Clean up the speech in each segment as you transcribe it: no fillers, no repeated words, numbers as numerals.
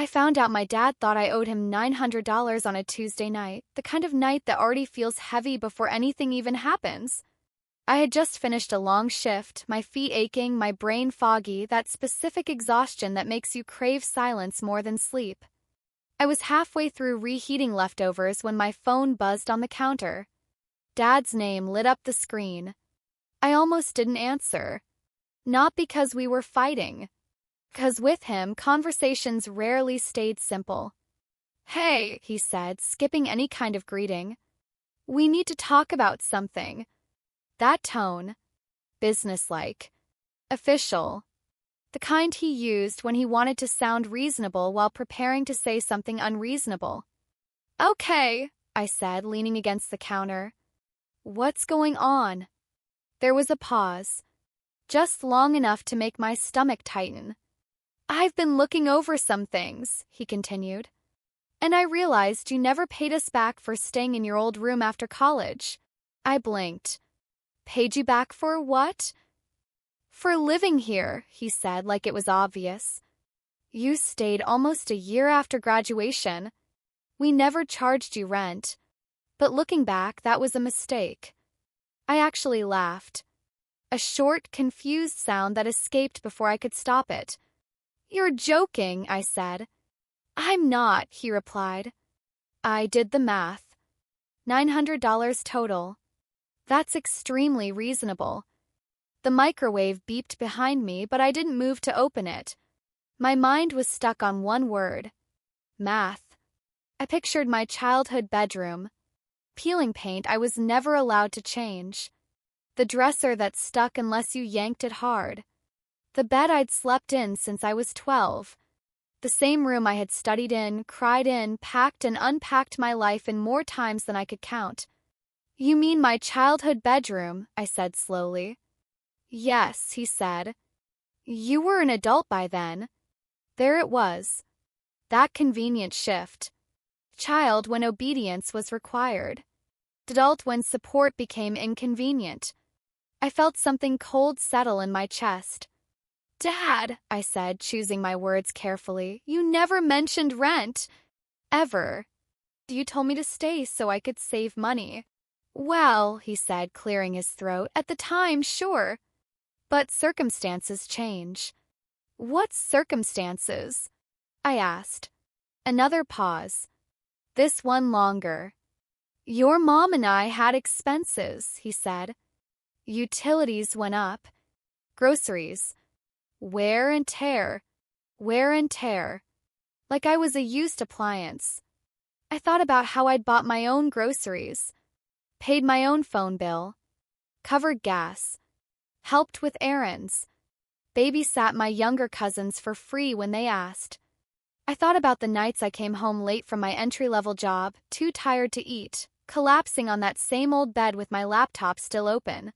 I found out my dad thought I owed him $900 on a Tuesday night, the kind of night that already feels heavy before anything even happens. I had just finished a long shift, my feet aching, my brain foggy, that specific exhaustion that makes you crave silence more than sleep. I was halfway through reheating leftovers when my phone buzzed on the counter. Dad's name lit up the screen. I almost didn't answer. Not because we were fighting. Because with him, conversations rarely stayed simple. "Hey," he said, skipping any kind of greeting. "We need to talk about something." That tone, businesslike, official, the kind he used when he wanted to sound reasonable while preparing to say something unreasonable. "Okay," I said, leaning against the counter. "What's going on?" There was a pause, just long enough to make my stomach tighten. "I've been looking over some things," he continued, "and I realized you never paid us back for staying in your old room after college." I blinked. "Paid you back for what?" "For living here," he said like it was obvious. "You stayed almost a year after graduation. We never charged you rent. But looking back, that was a mistake." I actually laughed. A short, confused sound that escaped before I could stop it. "You're joking," I said. "I'm not," he replied. I did the math. $900 total. That's extremely reasonable. The microwave beeped behind me, but I didn't move to open it. My mind was stuck on one word. Math. I pictured my childhood bedroom. Peeling paint I was never allowed to change. The dresser that stuck unless you yanked it hard. The bed I'd slept in since I was 12. The same room I had studied in, cried in, packed and unpacked my life in more times than I could count. "You mean my childhood bedroom," I said slowly. "Yes," he said. "You were an adult by then." There it was. That convenient shift. Child when obedience was required. Adult when support became inconvenient. I felt something cold settle in my chest. "Dad," I said, choosing my words carefully, "you never mentioned rent. Ever. You told me to stay so I could save money." "Well," he said, clearing his throat, "at the time, sure. But circumstances change." "What circumstances?" I asked. Another pause. This one longer. "Your mom and I had expenses," he said. "Utilities went up. Groceries. Wear and tear. Wear and tear. Like I was a used appliance." I thought about how I'd bought my own groceries, paid my own phone bill, covered gas, helped with errands, babysat my younger cousins for free when they asked. I thought about the nights I came home late from my entry-level job, too tired to eat, collapsing on that same old bed with my laptop still open.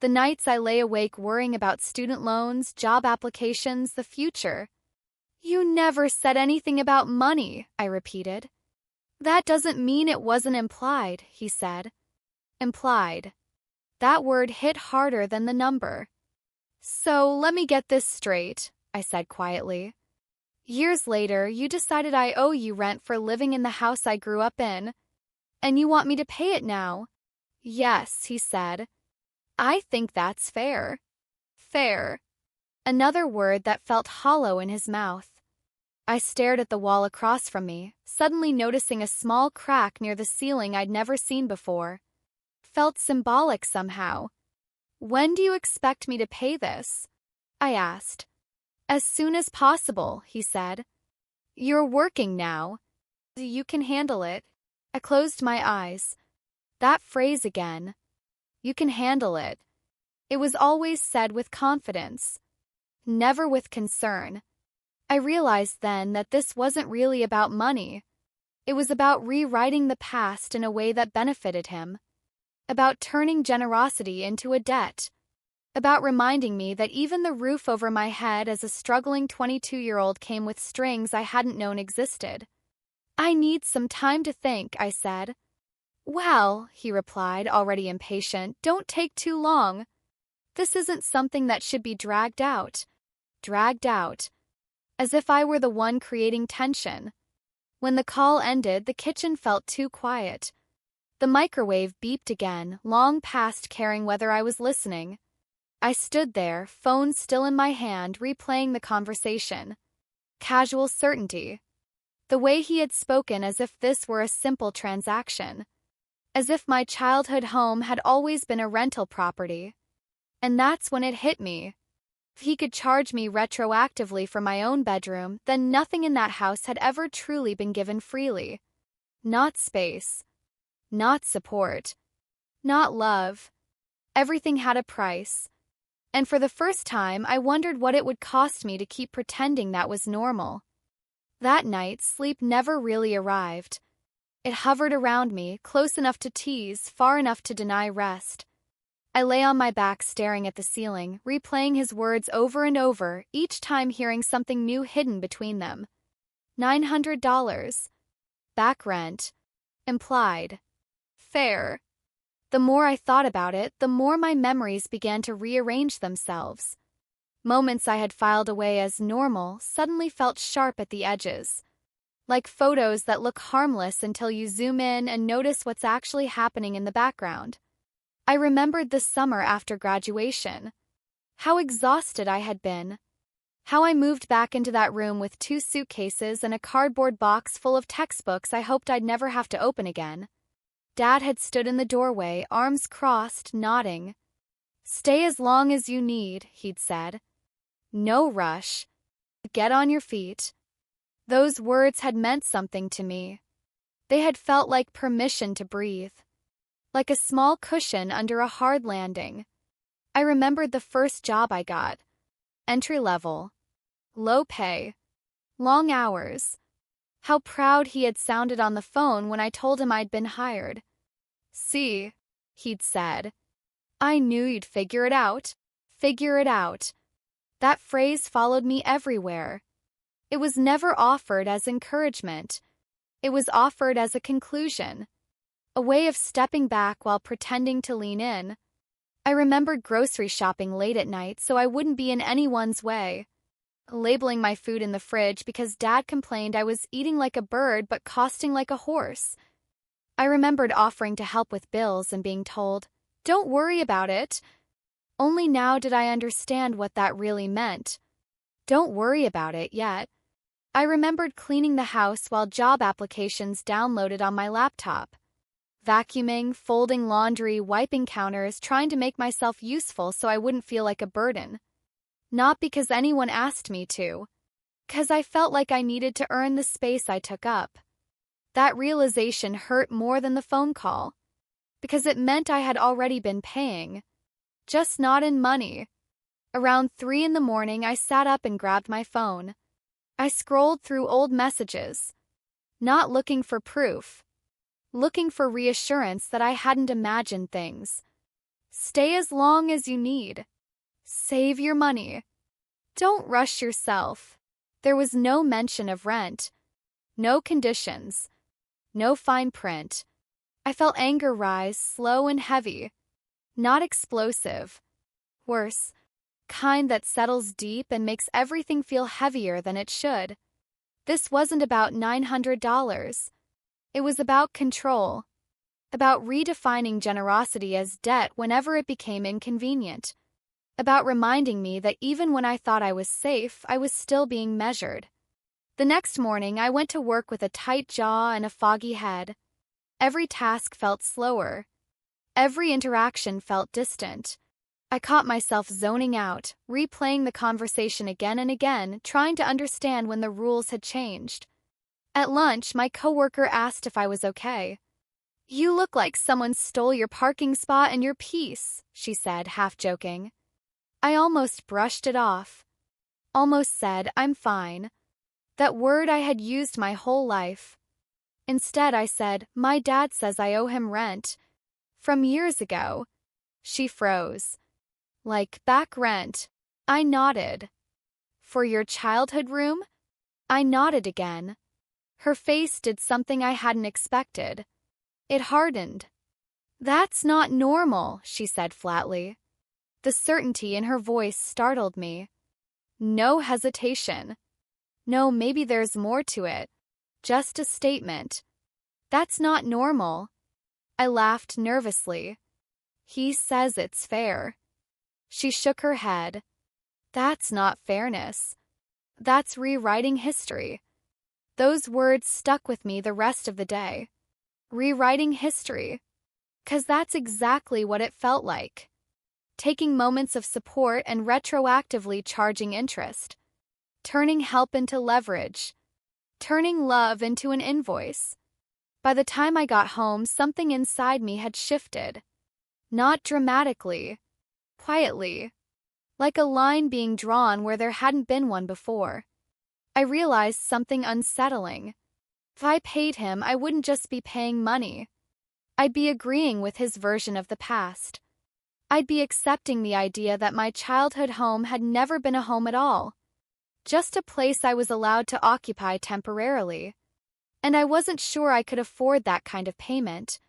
The nights I lay awake worrying about student loans, job applications, the future. "You never said anything about money," I repeated. "That doesn't mean it wasn't implied," he said. Implied. That word hit harder than the number. "So let me get this straight," I said quietly. "Years later, you decided I owe you rent for living in the house I grew up in, and you want me to pay it now." "Yes," he said. "I think that's fair." Fair. Another word that felt hollow in his mouth. I stared at the wall across from me, suddenly noticing a small crack near the ceiling I'd never seen before. Felt symbolic somehow. "When do you expect me to pay this?" I asked. "As soon as possible," he said. "You're working now. You can handle it." I closed my eyes. That phrase again. You can handle it. It was always said with confidence, never with concern. I realized then that this wasn't really about money. It was about rewriting the past in a way that benefited him. About turning generosity into a debt. About reminding me that even the roof over my head as a struggling 22-year-old came with strings I hadn't known existed. "I need some time to think," I said. "Well," he replied, already impatient, "don't take too long. This isn't something that should be dragged out." Dragged out. as if I were the one creating tension. When the call ended, the kitchen felt too quiet. The microwave beeped again, long past caring whether I was listening. I stood there, phone still in my hand, replaying the conversation. Casual certainty. The way he had spoken, as if this were a simple transaction. As if my childhood home had always been a rental property. And that's when it hit me. If he could charge me retroactively for my own bedroom, then nothing in that house had ever truly been given freely. Not space. Not support. Not love. Everything had a price. And for the first time, I wondered what it would cost me to keep pretending that was normal. That night, sleep never really arrived. It hovered around me, close enough to tease, far enough to deny rest. I lay on my back staring at the ceiling, replaying his words over and over, each time hearing something new hidden between them. $900. Back rent. Implied. Fair. The more I thought about it, the more my memories began to rearrange themselves. Moments I had filed away as normal suddenly felt sharp at the edges. Like photos that look harmless until you zoom in and notice what's actually happening in the background. I remembered the summer after graduation. How exhausted I had been. How I moved back into that room with 2 suitcases and a cardboard box full of textbooks I hoped I'd never have to open again. Dad had stood in the doorway, arms crossed, nodding. "Stay as long as you need," he'd said. "No rush. Get on your feet." Those words had meant something to me. They had felt like permission to breathe. Like a small cushion under a hard landing. I remembered the first job I got. Entry level. Low pay. Long hours. How proud he had sounded on the phone when I told him I'd been hired. "See," he'd said. "I knew you'd figure it out. Figure it out." That phrase followed me everywhere. It was never offered as encouragement. It was offered as a conclusion. A way of stepping back while pretending to lean in. I remembered grocery shopping late at night so I wouldn't be in anyone's way. Labeling my food in the fridge because Dad complained I was eating like a bird but costing like a horse. I remembered offering to help with bills and being told, "Don't worry about it." Only now did I understand what that really meant. Don't worry about it yet. I remembered cleaning the house while job applications downloaded on my laptop. Vacuuming, folding laundry, wiping counters, trying to make myself useful so I wouldn't feel like a burden. Not because anyone asked me to. Because I felt like I needed to earn the space I took up. That realization hurt more than the phone call. Because it meant I had already been paying. Just not in money. Around 3 in the morning, I sat up and grabbed my phone. I scrolled through old messages. Not looking for proof. Looking for reassurance that I hadn't imagined things. Stay as long as you need. Save your money. Don't rush yourself. There was no mention of rent. No conditions. No fine print. I felt anger rise, slow and heavy. Not explosive. Worse, kind that settles deep and makes everything feel heavier than it should. This wasn't about $900. It was about control. About redefining generosity as debt whenever it became inconvenient. About reminding me that even when I thought I was safe, I was still being measured. The next morning, I went to work with a tight jaw and a foggy head. Every task felt slower. Every interaction felt distant. I caught myself zoning out, replaying the conversation again and again, trying to understand when the rules had changed. At lunch, my coworker asked if I was okay. "You look like someone stole your parking spot and your piece," she said, half joking. I almost brushed it off. Almost said, "I'm fine." That word I had used my whole life. Instead, I said, "My dad says I owe him rent. From years ago." She froze. "Like back rent?" I nodded. "For your childhood room?" I nodded again. Her face did something I hadn't expected. It hardened. "That's not normal," she said flatly. The certainty in her voice startled me. No hesitation. No, maybe there's more to it. Just a statement. That's not normal. I laughed nervously. He says it's fair. She shook her head. That's not fairness. That's rewriting history. Those words stuck with me the rest of the day. Rewriting history. 'Cause that's exactly what it felt like. Taking moments of support and retroactively charging interest. Turning help into leverage. Turning love into an invoice. By the time I got home, something inside me had shifted. Not dramatically. Quietly. Like a line being drawn where there hadn't been one before. I realized something unsettling. If I paid him, I wouldn't just be paying money. I'd be agreeing with his version of the past. I'd be accepting the idea that my childhood home had never been a home at all. Just a place I was allowed to occupy temporarily. And I wasn't sure I could afford that kind of payment.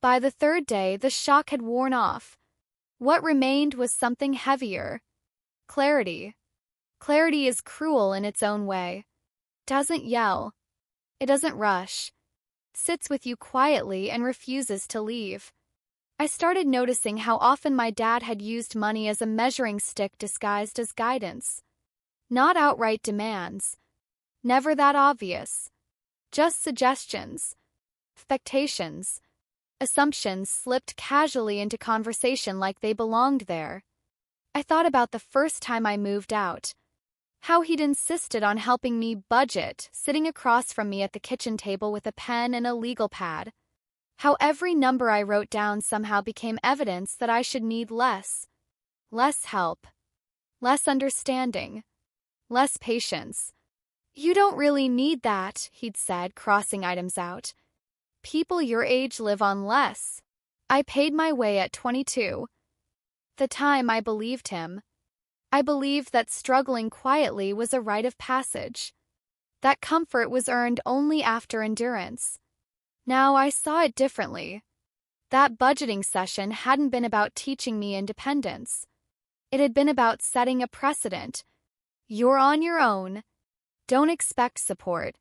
By the third day, the shock had worn off. What remained was something heavier. Clarity. Clarity is cruel in its own way. Doesn't yell. It doesn't rush. Sits with you quietly and refuses to leave. I started noticing how often my dad had used money as a measuring stick disguised as guidance. Not outright demands. Never that obvious. Just suggestions. Expectations. Assumptions slipped casually into conversation like they belonged there. I thought about the first time I moved out. How he'd insisted on helping me budget, sitting across from me at the kitchen table with a pen and a legal pad. How every number I wrote down somehow became evidence that I should need less. Less help. Less understanding. Less patience. You don't really need that, he'd said, crossing items out. People your age live on less. I paid my way at 22. The time I believed him. I believed that struggling quietly was a rite of passage. That comfort was earned only after endurance. Now I saw it differently. That budgeting session hadn't been about teaching me independence. It had been about setting a precedent. You're on your own. Don't expect support.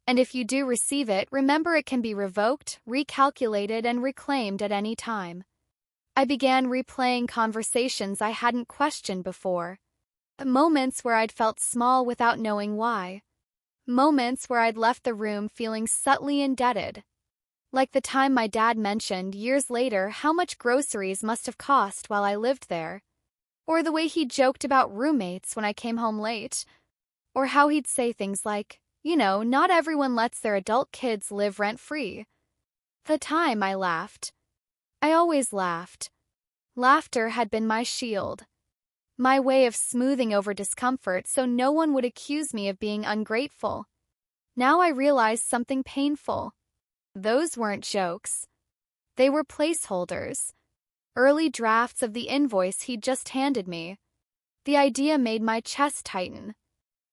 And if you do receive it, remember it can be revoked, recalculated, and reclaimed at any time. I began replaying conversations I hadn't questioned before. Moments where I'd felt small without knowing why. Moments where I'd left the room feeling subtly indebted. Like the time my dad mentioned years later how much groceries must have cost while I lived there. Or the way he joked about roommates when I came home late. Or how he'd say things like, not everyone lets their adult kids live rent-free. The time I laughed. I always laughed. Laughter had been my shield. My way of smoothing over discomfort so no one would accuse me of being ungrateful. Now I realized something painful. Those weren't jokes. They were placeholders. Early drafts of the invoice he'd just handed me. The idea made my chest tighten.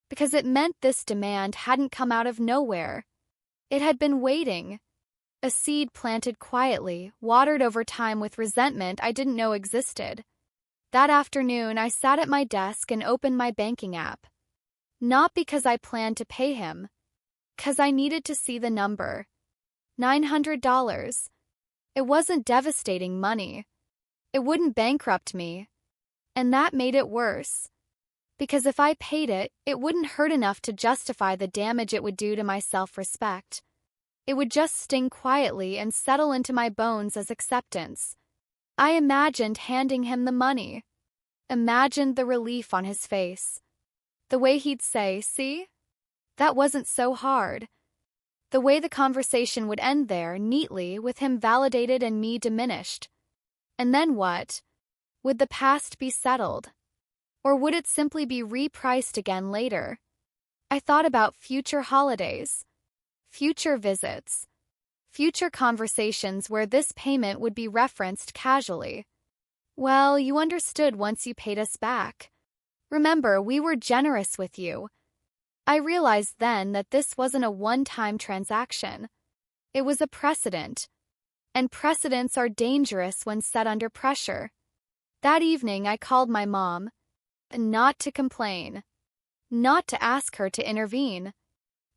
Because it meant this demand hadn't come out of nowhere. It had been waiting. A seed planted quietly, watered over time with resentment I didn't know existed. That afternoon, I sat at my desk and opened my banking app. Not because I planned to pay him. 'Cause I needed to see the number. $900. It wasn't devastating money. It wouldn't bankrupt me. And that made it worse. Because if I paid it, it wouldn't hurt enough to justify the damage it would do to my self-respect. It would just sting quietly and settle into my bones as acceptance. I imagined handing him the money. Imagined the relief on his face. The way he'd say, "See? That wasn't so hard." The way the conversation would end there, neatly, with him validated and me diminished. And then what? Would the past be settled? Or would it simply be repriced again later? I thought about future holidays, future visits, future conversations where this payment would be referenced casually. Well, you understood once you paid us back. Remember, we were generous with you. I realized then that this wasn't a one-time transaction. It was a precedent. And precedents are dangerous when set under pressure. That evening, I called my mom. Not to complain. not to ask her to intervene,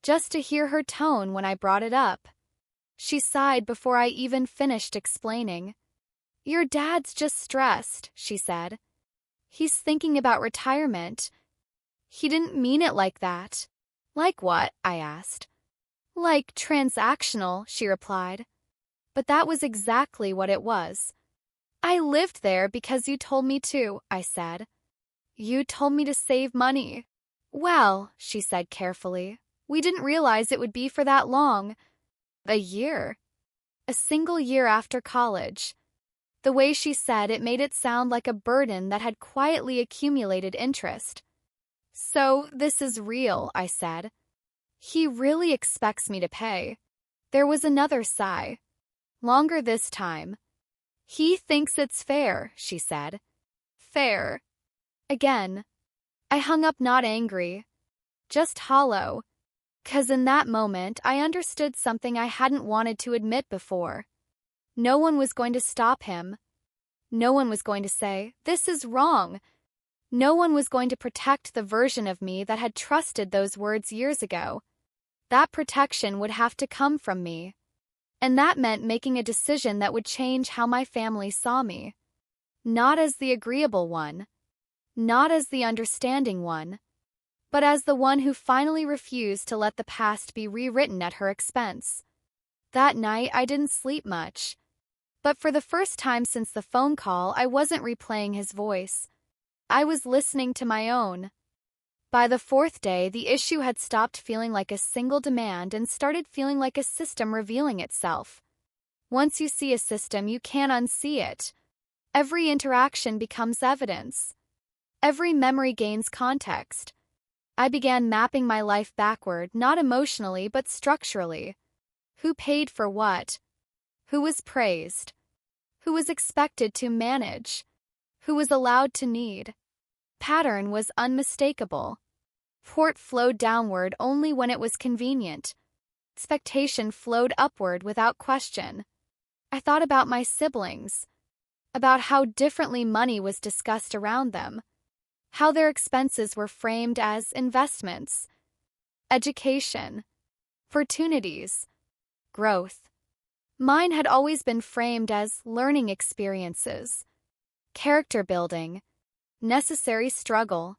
just to hear her tone when I brought it up. She sighed before I even finished explaining. "Your dad's just stressed," she said. "He's thinking about retirement." "He didn't mean it like that." "Like what?" I asked. "Like transactional," she replied. But that was exactly what it was. "I lived there because you told me to," I said. "You told me to save money." "Well," she said carefully, "we didn't realize it would be for that long. A year. A single year after college." The way she said it made it sound like a burden that had quietly accumulated interest. "So, this is real," I said. "He really expects me to pay." There was another sigh. Longer this time. "He thinks it's fair," she said. "Fair." Again. I hung up not angry, just hollow, 'cause in that moment I understood something I hadn't wanted to admit before. No one was going to stop him. No one was going to say, "This is wrong." No one was going to protect the version of me that had trusted those words years ago. That protection would have to come from me. And that meant making a decision that would change how my family saw me. Not as the agreeable one. Not as the understanding one. But as the one who finally refused to let the past be rewritten at her expense. That night I didn't sleep much. But for the first time since the phone call, I wasn't replaying his voice. I was listening to my own. By the fourth day, the issue had stopped feeling like a single demand and started feeling like a system revealing itself. Once you see a system, you can't unsee it. Every interaction becomes evidence. Every memory gains context. I began mapping my life backward, not emotionally but structurally. Who paid for what? Who was praised? Who was expected to manage? Who was allowed to need? Pattern was unmistakable. Port flowed downward only when it was convenient. Expectation flowed upward without question. I thought about my siblings, about how differently money was discussed around them, how their expenses were framed as investments, education, opportunities, growth. Mine had always been framed as learning experiences, character building, necessary struggle.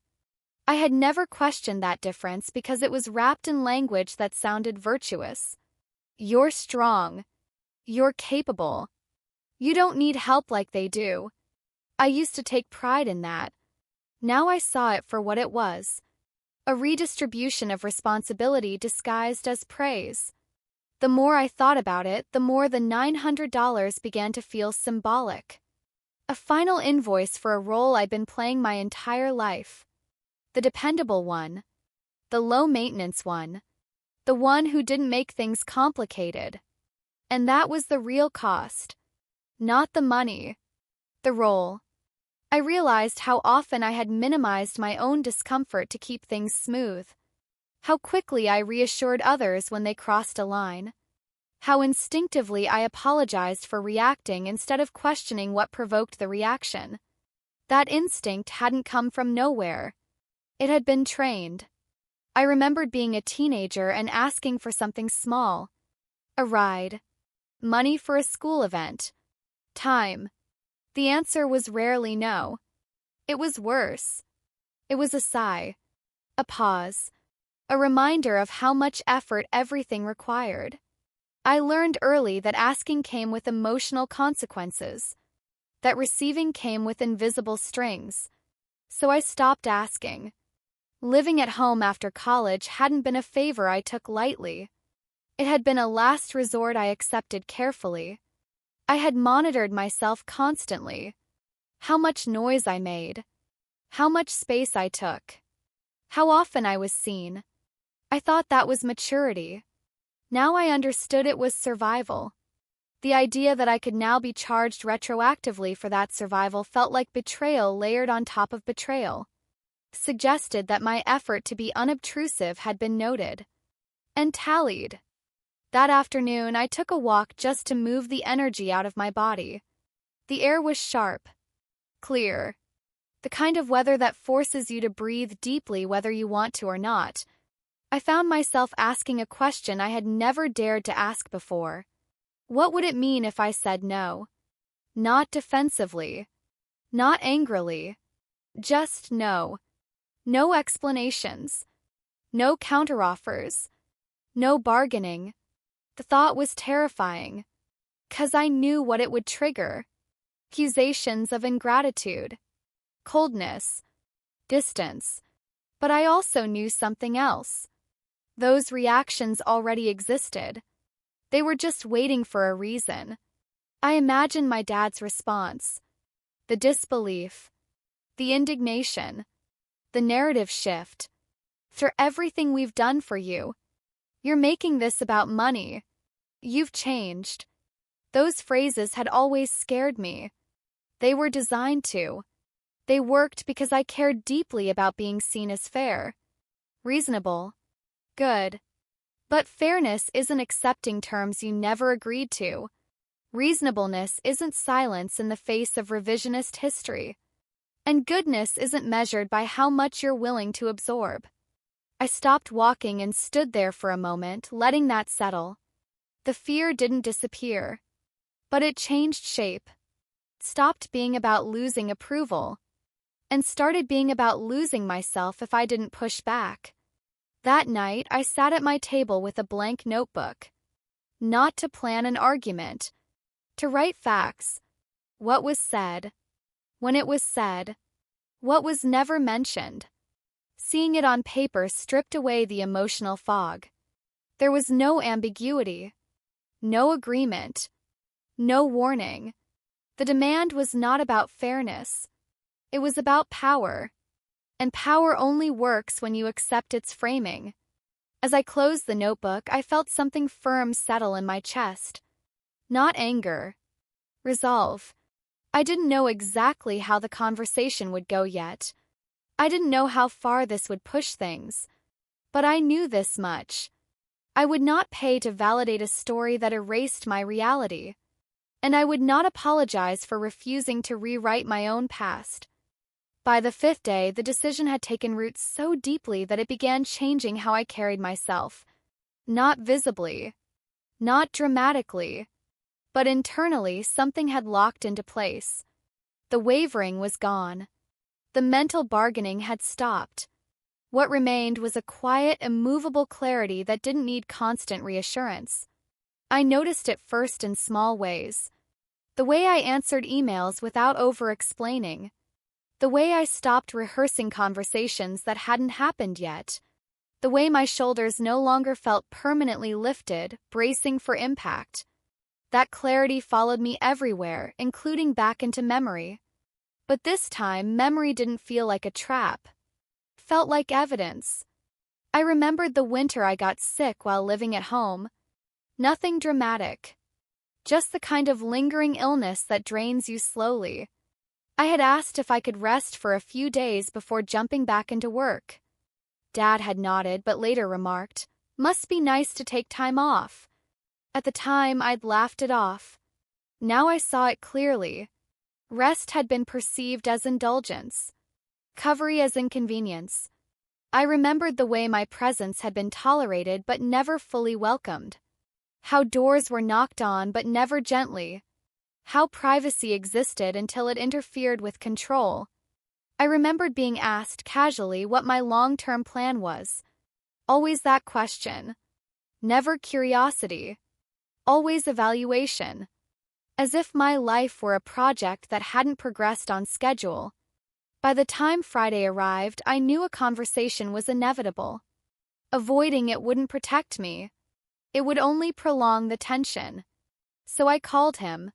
I had never questioned that difference because it was wrapped in language that sounded virtuous. You're strong. You're capable. You don't need help like they do. I used to take pride in that. Now I saw it for what it was. A redistribution of responsibility disguised as praise. The more I thought about it, the more the $900 began to feel symbolic. A final invoice for a role I'd been playing my entire life. The dependable one. The low-maintenance one. The one who didn't make things complicated. And that was the real cost. Not the money. The role. I realized how often I had minimized my own discomfort to keep things smooth. How quickly I reassured others when they crossed a line. How instinctively I apologized for reacting instead of questioning what provoked the reaction. That instinct hadn't come from nowhere. It had been trained. I remembered being a teenager and asking for something small. A ride. Money for a school event. Time. The answer was rarely no. It was worse. It was a sigh. A pause. A reminder of how much effort everything required. I learned early that asking came with emotional consequences. That receiving came with invisible strings. So I stopped asking. Living at home after college hadn't been a favor I took lightly. It had been a last resort I accepted carefully. I had monitored myself constantly. How much noise I made. How much space I took. How often I was seen. I thought that was maturity. Now I understood it was survival. The idea that I could now be charged retroactively for that survival felt like betrayal layered on top of betrayal. Suggested that my effort to be unobtrusive had been noted. And tallied. That afternoon, I took a walk just to move the energy out of my body. The air was sharp. Clear. The kind of weather that forces you to breathe deeply whether you want to or not. I found myself asking a question I had never dared to ask before. What would it mean if I said no? Not defensively. Not angrily. Just no. No explanations. No counteroffers. No bargaining. The thought was terrifying. 'Cause I knew what it would trigger. Accusations of ingratitude. Coldness. Distance. But I also knew something else. Those reactions already existed. They were just waiting for a reason. I imagined my dad's response. The disbelief. The indignation. The narrative shift. For everything we've done for you. You're making this about money. You've changed. Those phrases had always scared me. They were designed to. They worked because I cared deeply about being seen as fair. Reasonable. Good. But fairness isn't accepting terms you never agreed to. Reasonableness isn't silence in the face of revisionist history. And goodness isn't measured by how much you're willing to absorb. I stopped walking and stood there for a moment, letting that settle. The fear didn't disappear. But it changed shape. Stopped being about losing approval. And started being about losing myself if I didn't push back. That night, I sat at my table with a blank notebook. Not to plan an argument. To write facts. What was said. When it was said. What was never mentioned. Seeing it on paper stripped away the emotional fog. There was no ambiguity. No agreement. No warning. The demand was not about fairness. It was about power. And power only works when you accept its framing. As I closed the notebook, I felt something firm settle in my chest. Not anger. Resolve. I didn't know exactly how the conversation would go yet. I didn't know how far this would push things. But I knew this much. I would not pay to validate a story that erased my reality. And I would not apologize for refusing to rewrite my own past. By the 5th day, the decision had taken root so deeply that it began changing how I carried myself. Not visibly. Not dramatically. But internally, something had locked into place. The wavering was gone. The mental bargaining had stopped. What remained was a quiet, immovable clarity that didn't need constant reassurance. I noticed it first in small ways. The way I answered emails without over-explaining. The way I stopped rehearsing conversations that hadn't happened yet. The way my shoulders no longer felt permanently lifted, bracing for impact. That clarity followed me everywhere, including back into memory. But this time, memory didn't feel like a trap. It felt like evidence. I remembered the winter I got sick while living at home. Nothing dramatic. Just the kind of lingering illness that drains you slowly. I had asked if I could rest for a few days before jumping back into work. Dad had nodded but later remarked, "Must be nice to take time off." At the time, I'd laughed it off. Now I saw it clearly. Rest had been perceived as indulgence. Recovery as inconvenience. I remembered the way my presence had been tolerated but never fully welcomed. How doors were knocked on but never gently. How privacy existed until it interfered with control. I remembered being asked casually what my long-term plan was. Always that question. Never curiosity. Always evaluation. As if my life were a project that hadn't progressed on schedule. By the time Friday arrived, I knew a conversation was inevitable. Avoiding it wouldn't protect me. It would only prolong the tension. So I called him.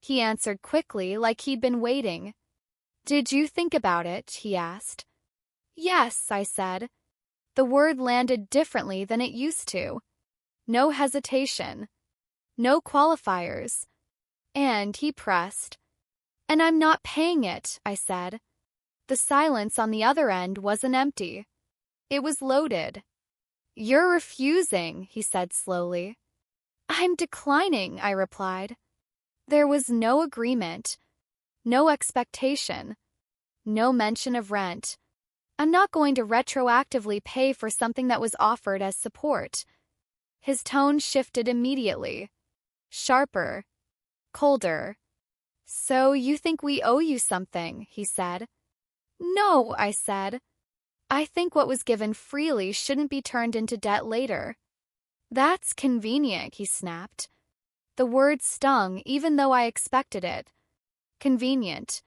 He answered quickly, like he'd been waiting. "Did you think about it?" he asked. "Yes," I said. The word landed differently than it used to. No hesitation. No qualifiers. And he pressed. "And I'm not paying it," I said. The silence on the other end wasn't empty. It was loaded. "You're refusing," he said slowly. "I'm declining," I replied. There was no agreement. No expectation. No mention of rent. I'm not going to retroactively pay for something that was offered as support. His tone shifted immediately. Sharper. Colder. So you think we owe you something, he said. No, I said. I think what was given freely shouldn't be turned into debt later. That's convenient, he snapped. The word stung even though I expected it. Convenient.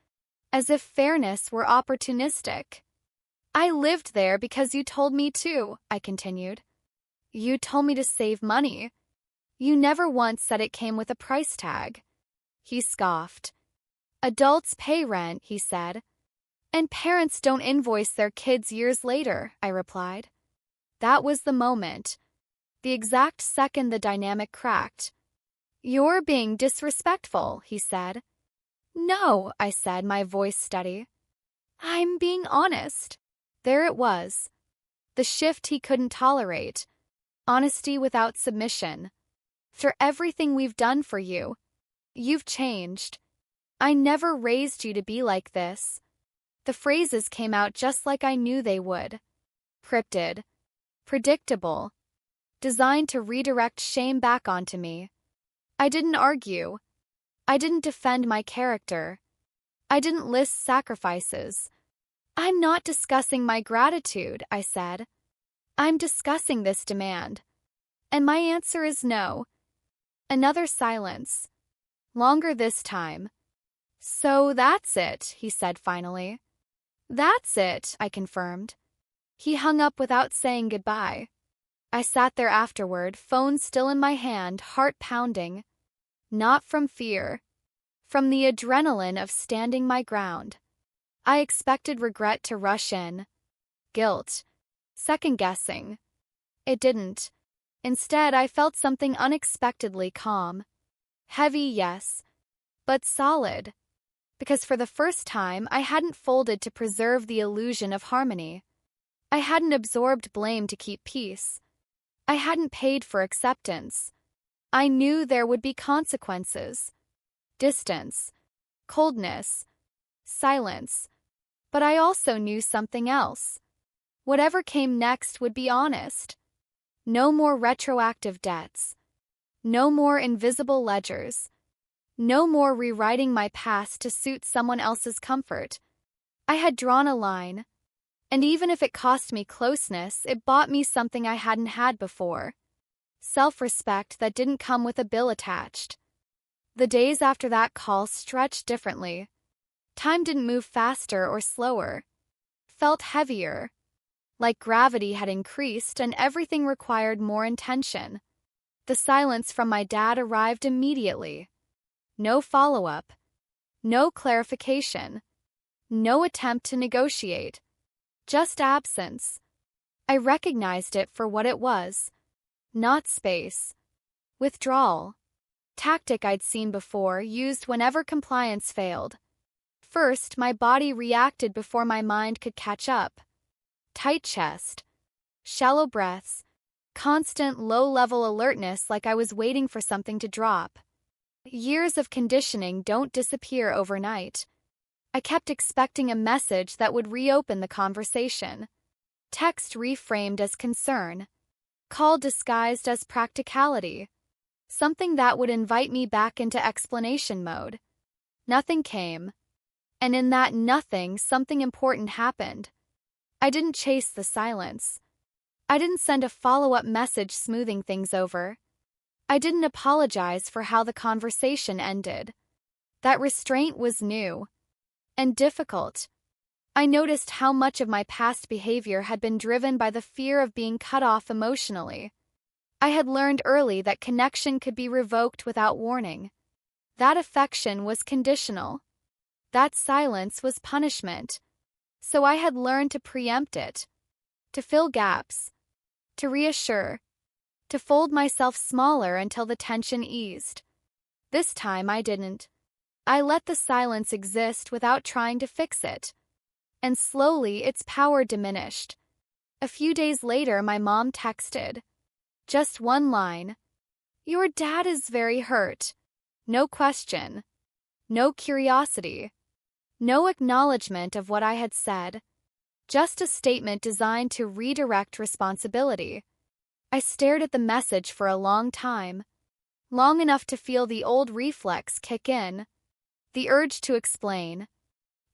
As if fairness were opportunistic. I lived there because you told me to, I continued. You told me to save money. You never once said it came with a price tag. He scoffed. Adults pay rent, he said. And parents don't invoice their kids years later, I replied. That was the moment. The exact second the dynamic cracked. You're being disrespectful, he said. No, I said, my voice steady. I'm being honest. There it was. The shift he couldn't tolerate. Honesty without submission. For everything we've done for you, you've changed. I never raised you to be like this. The phrases came out just like I knew they would. Cryptid. Predictable. Designed to redirect shame back onto me. I didn't argue. I didn't defend my character. I didn't list sacrifices. I'm not discussing my gratitude, I said. I'm discussing this demand. And my answer is no. Another silence. Longer this time. So that's it, he said finally. That's it, I confirmed. He hung up without saying goodbye. I sat there afterward, phone still in my hand, heart pounding. Not from fear. From the adrenaline of standing my ground. I expected regret to rush in. Guilt. Second-guessing. It didn't. Instead, I felt something unexpectedly calm. Heavy, yes, but solid. Because for the first time, I hadn't folded to preserve the illusion of harmony. I hadn't absorbed blame to keep peace. I hadn't paid for acceptance. I knew there would be consequences. Distance. Coldness. Silence. But I also knew something else. Whatever came next would be honest. No more retroactive debts. No more invisible ledgers. No more rewriting my past to suit someone else's comfort. I had drawn a line. And even if it cost me closeness, it bought me something I hadn't had before. Self-respect that didn't come with a bill attached. The days after that call stretched differently. Time didn't move faster or slower. Felt heavier. Like gravity had increased and everything required more intention. The silence from my dad arrived immediately. No follow-up. No clarification. No attempt to negotiate. Just absence. I recognized it for what it was. Not space. Withdrawal. Tactic I'd seen before, used whenever compliance failed. First, my body reacted before my mind could catch up. Tight chest. Shallow breaths. Constant low-level alertness like I was waiting for something to drop. Years of conditioning don't disappear overnight. I kept expecting a message that would reopen the conversation. Text reframed as concern. Call disguised as practicality. Something that would invite me back into explanation mode. Nothing came. And in that nothing, something important happened. I didn't chase the silence. I didn't send a follow-up message smoothing things over. I didn't apologize for how the conversation ended. That restraint was new. And difficult. I noticed how much of my past behavior had been driven by the fear of being cut off emotionally. I had learned early that connection could be revoked without warning. That affection was conditional. That silence was punishment. So I had learned to preempt it. To fill gaps. To reassure. To fold myself smaller until the tension eased. This time I didn't. I let the silence exist without trying to fix it. And slowly its power diminished. A few days later my mom texted. Just one line. Your dad is very hurt. No question. No curiosity. No acknowledgement of what I had said. Just a statement designed to redirect responsibility. I stared at the message for a long time. Long enough to feel the old reflex kick in. The urge to explain.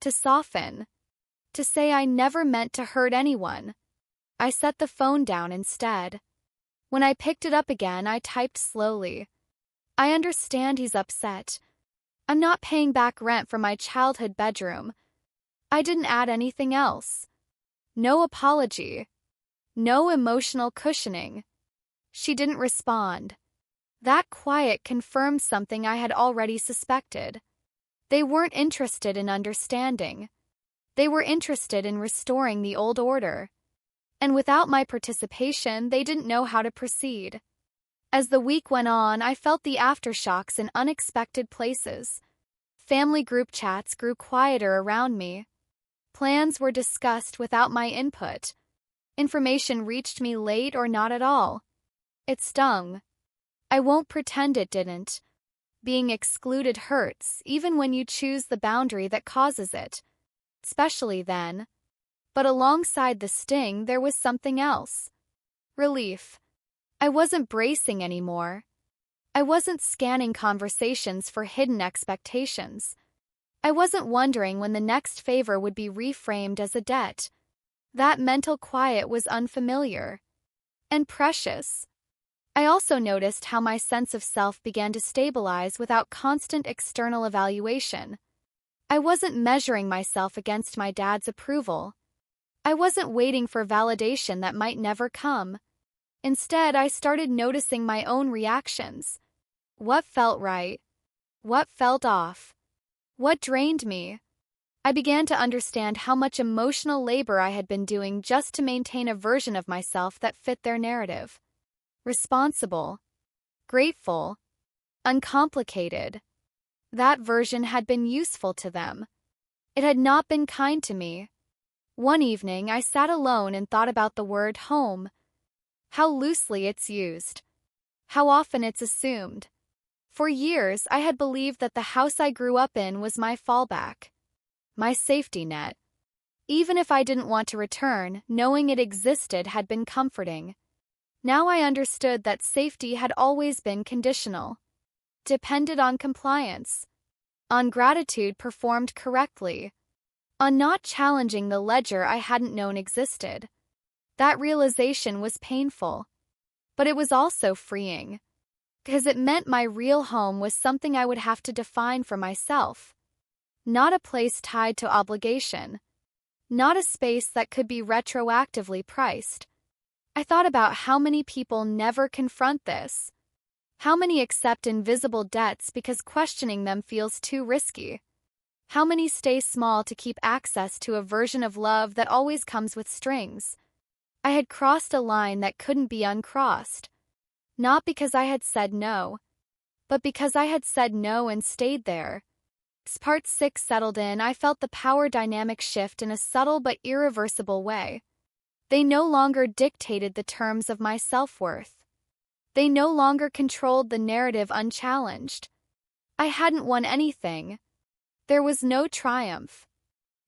To soften. To say I never meant to hurt anyone. I set the phone down instead. When I picked it up again, I typed slowly. I understand he's upset. I'm not paying back rent for my childhood bedroom. I didn't add anything else. No apology. No emotional cushioning. She didn't respond. That quiet confirmed something I had already suspected. They weren't interested in understanding. They were interested in restoring the old order. And without my participation, they didn't know how to proceed. As the week went on, I felt the aftershocks in unexpected places. Family group chats grew quieter around me. Plans were discussed without my input. Information reached me late or not at all. It stung. I won't pretend it didn't. Being excluded hurts, even when you choose the boundary that causes it. Especially then. But alongside the sting, there was something else. Relief. I wasn't bracing anymore. I wasn't scanning conversations for hidden expectations. I wasn't wondering when the next favor would be reframed as a debt. That mental quiet was unfamiliar. And precious. I also noticed how my sense of self began to stabilize without constant external evaluation. I wasn't measuring myself against my dad's approval. I wasn't waiting for validation that might never come. Instead, I started noticing my own reactions. What felt right? What felt off? What drained me? I began to understand how much emotional labor I had been doing just to maintain a version of myself that fit their narrative. Responsible. Grateful. Uncomplicated. That version had been useful to them. It had not been kind to me. One evening, I sat alone and thought about the word home. How loosely it's used. How often it's assumed. For years, I had believed that the house I grew up in was my fallback. My safety net. Even if I didn't want to return, knowing it existed had been comforting. Now I understood that safety had always been conditional. Depended on compliance. On gratitude performed correctly. On not challenging the ledger I hadn't known existed. That realization was painful. But it was also freeing. Because it meant my real home was something I would have to define for myself. Not a place tied to obligation. Not a space that could be retroactively priced. I thought about how many people never confront this. How many accept invisible debts because questioning them feels too risky. How many stay small to keep access to a version of love that always comes with strings. I had crossed a line that couldn't be uncrossed. Not because I had said no, but because I had said no and stayed there. As Part 6 settled in, I felt the power dynamic shift in a subtle but irreversible way. They no longer dictated the terms of my self-worth. They no longer controlled the narrative unchallenged. I hadn't won anything. There was no triumph.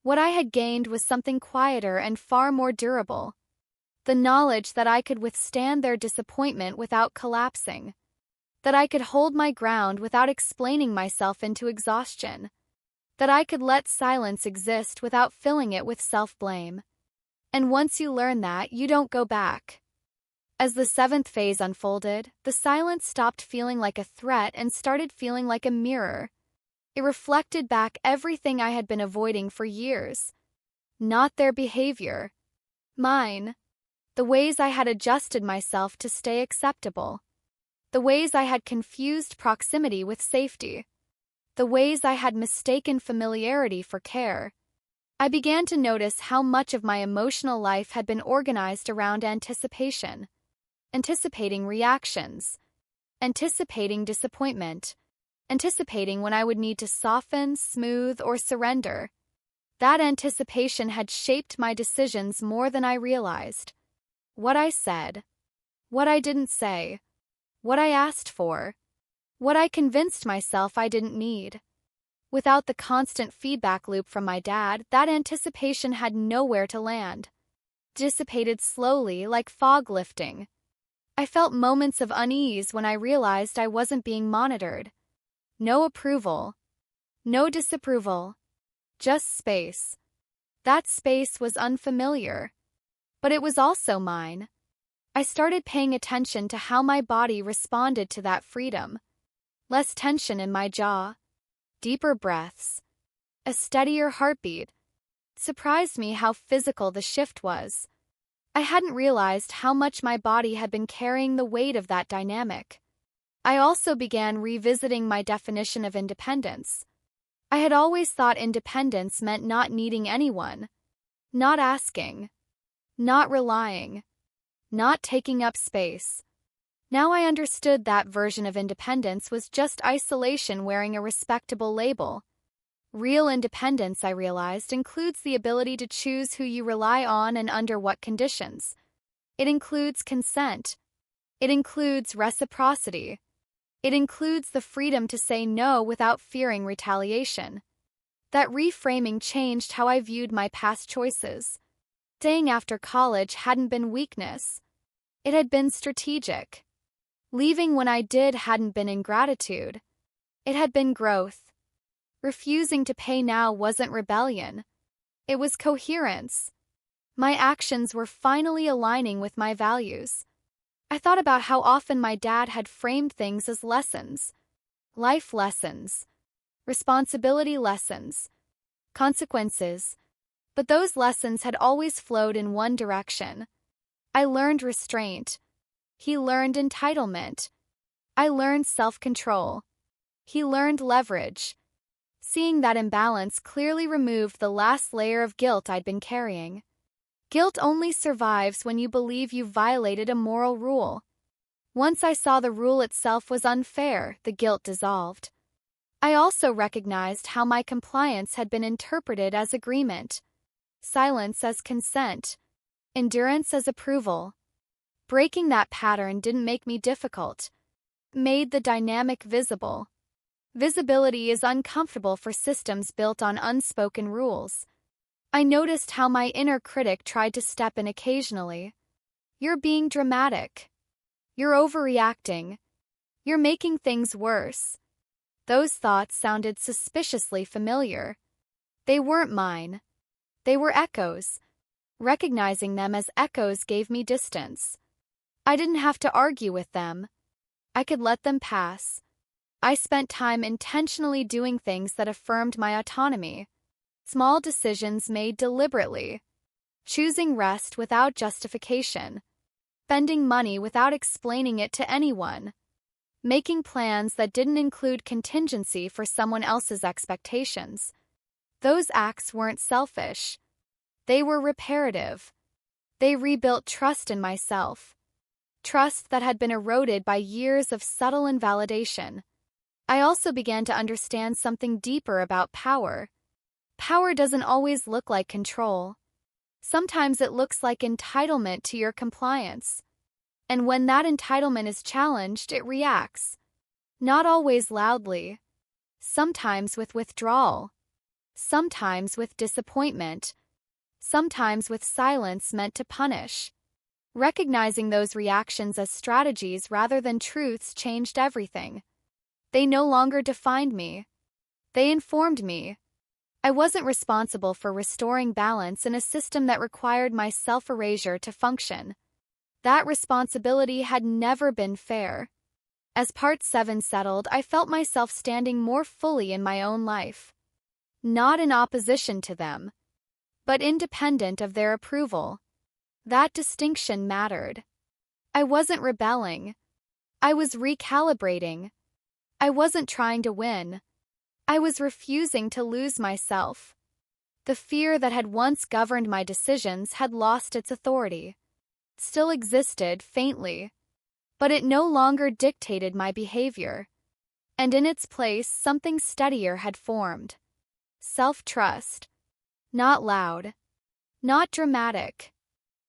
What I had gained was something quieter and far more durable. The knowledge that I could withstand their disappointment without collapsing. That I could hold my ground without explaining myself into exhaustion. That I could let silence exist without filling it with self-blame. And once you learn that, you don't go back. As the seventh phase unfolded, the silence stopped feeling like a threat and started feeling like a mirror. It reflected back everything I had been avoiding for years. Not their behavior. Mine. The ways I had adjusted myself to stay acceptable. The ways I had confused proximity with safety. The ways I had mistaken familiarity for care. I began to notice how much of my emotional life had been organized around anticipation. Anticipating reactions. Anticipating disappointment. Anticipating when I would need to soften, smooth, or surrender. That anticipation had shaped my decisions more than I realized. What I said. What I didn't say. What I asked for. What I convinced myself I didn't need. Without the constant feedback loop from my dad, that anticipation had nowhere to land. Dissipated slowly, like fog lifting. I felt moments of unease when I realized I wasn't being monitored. No approval. No disapproval. Just space. That space was unfamiliar. But it was also mine. I started paying attention to how my body responded to that freedom. Less tension in my jaw. Deeper breaths. A steadier heartbeat. Surprised me how physical the shift was. I hadn't realized how much my body had been carrying the weight of that dynamic. I also began revisiting my definition of independence. I had always thought independence meant not needing anyone, not asking, not relying, not taking up space. Now I understood that version of independence was just isolation wearing a respectable label. Real independence, I realized, includes the ability to choose who you rely on and under what conditions. It includes consent. It includes reciprocity. It includes the freedom to say no without fearing retaliation. That reframing changed how I viewed my past choices. Staying after college hadn't been weakness. It had been strategic. Leaving when I did hadn't been ingratitude. It had been growth. Refusing to pay now wasn't rebellion. It was coherence. My actions were finally aligning with my values. I thought about how often my dad had framed things as lessons. Life lessons. Responsibility lessons. Consequences. But those lessons had always flowed in one direction. I learned restraint. He learned entitlement. I learned self-control. He learned leverage. Seeing that imbalance clearly removed the last layer of guilt I'd been carrying. Guilt only survives when you believe you violated a moral rule. Once I saw the rule itself was unfair, the guilt dissolved. I also recognized how my compliance had been interpreted as agreement, silence as consent, endurance as approval. Breaking that pattern didn't make me difficult. It made the dynamic visible. Visibility is uncomfortable for systems built on unspoken rules. I noticed how my inner critic tried to step in occasionally. You're being dramatic. You're overreacting. You're making things worse. Those thoughts sounded suspiciously familiar. They weren't mine. They were echoes. Recognizing them as echoes gave me distance. I didn't have to argue with them. I could let them pass. I spent time intentionally doing things that affirmed my autonomy. Small decisions made deliberately. Choosing rest without justification. Spending money without explaining it to anyone. Making plans that didn't include contingency for someone else's expectations. Those acts weren't selfish. They were reparative. They rebuilt trust in myself. Trust that had been eroded by years of subtle invalidation. I also began to understand something deeper about power. Power doesn't always look like control. Sometimes it looks like entitlement to your compliance. And when that entitlement is challenged, it reacts. Not always loudly. Sometimes with withdrawal. Sometimes with disappointment. Sometimes with silence meant to punish. Recognizing those reactions as strategies rather than truths changed everything. They no longer defined me. They informed me. I wasn't responsible for restoring balance in a system that required my self-erasure to function. That responsibility had never been fair. As Part 7 settled, I felt myself standing more fully in my own life. Not in opposition to them, but independent of their approval. That distinction mattered. I wasn't rebelling. I was recalibrating. I wasn't trying to win. I was refusing to lose myself. The fear that had once governed my decisions had lost its authority. It still existed faintly, but it no longer dictated my behavior. And in its place, something steadier had formed. Self-trust. Not loud. Not dramatic.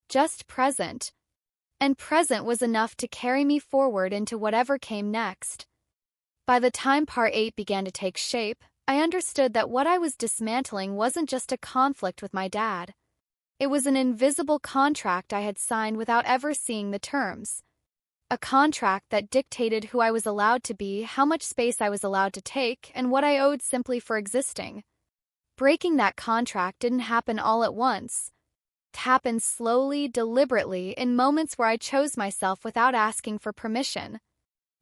Just present. And present was enough to carry me forward into whatever came next. By the time Part 8 began to take shape, I understood that what I was dismantling wasn't just a conflict with my dad. It was an invisible contract I had signed without ever seeing the terms. A contract that dictated who I was allowed to be, how much space I was allowed to take, and what I owed simply for existing. Breaking that contract didn't happen all at once. It happened slowly, deliberately, in moments where I chose myself without asking for permission.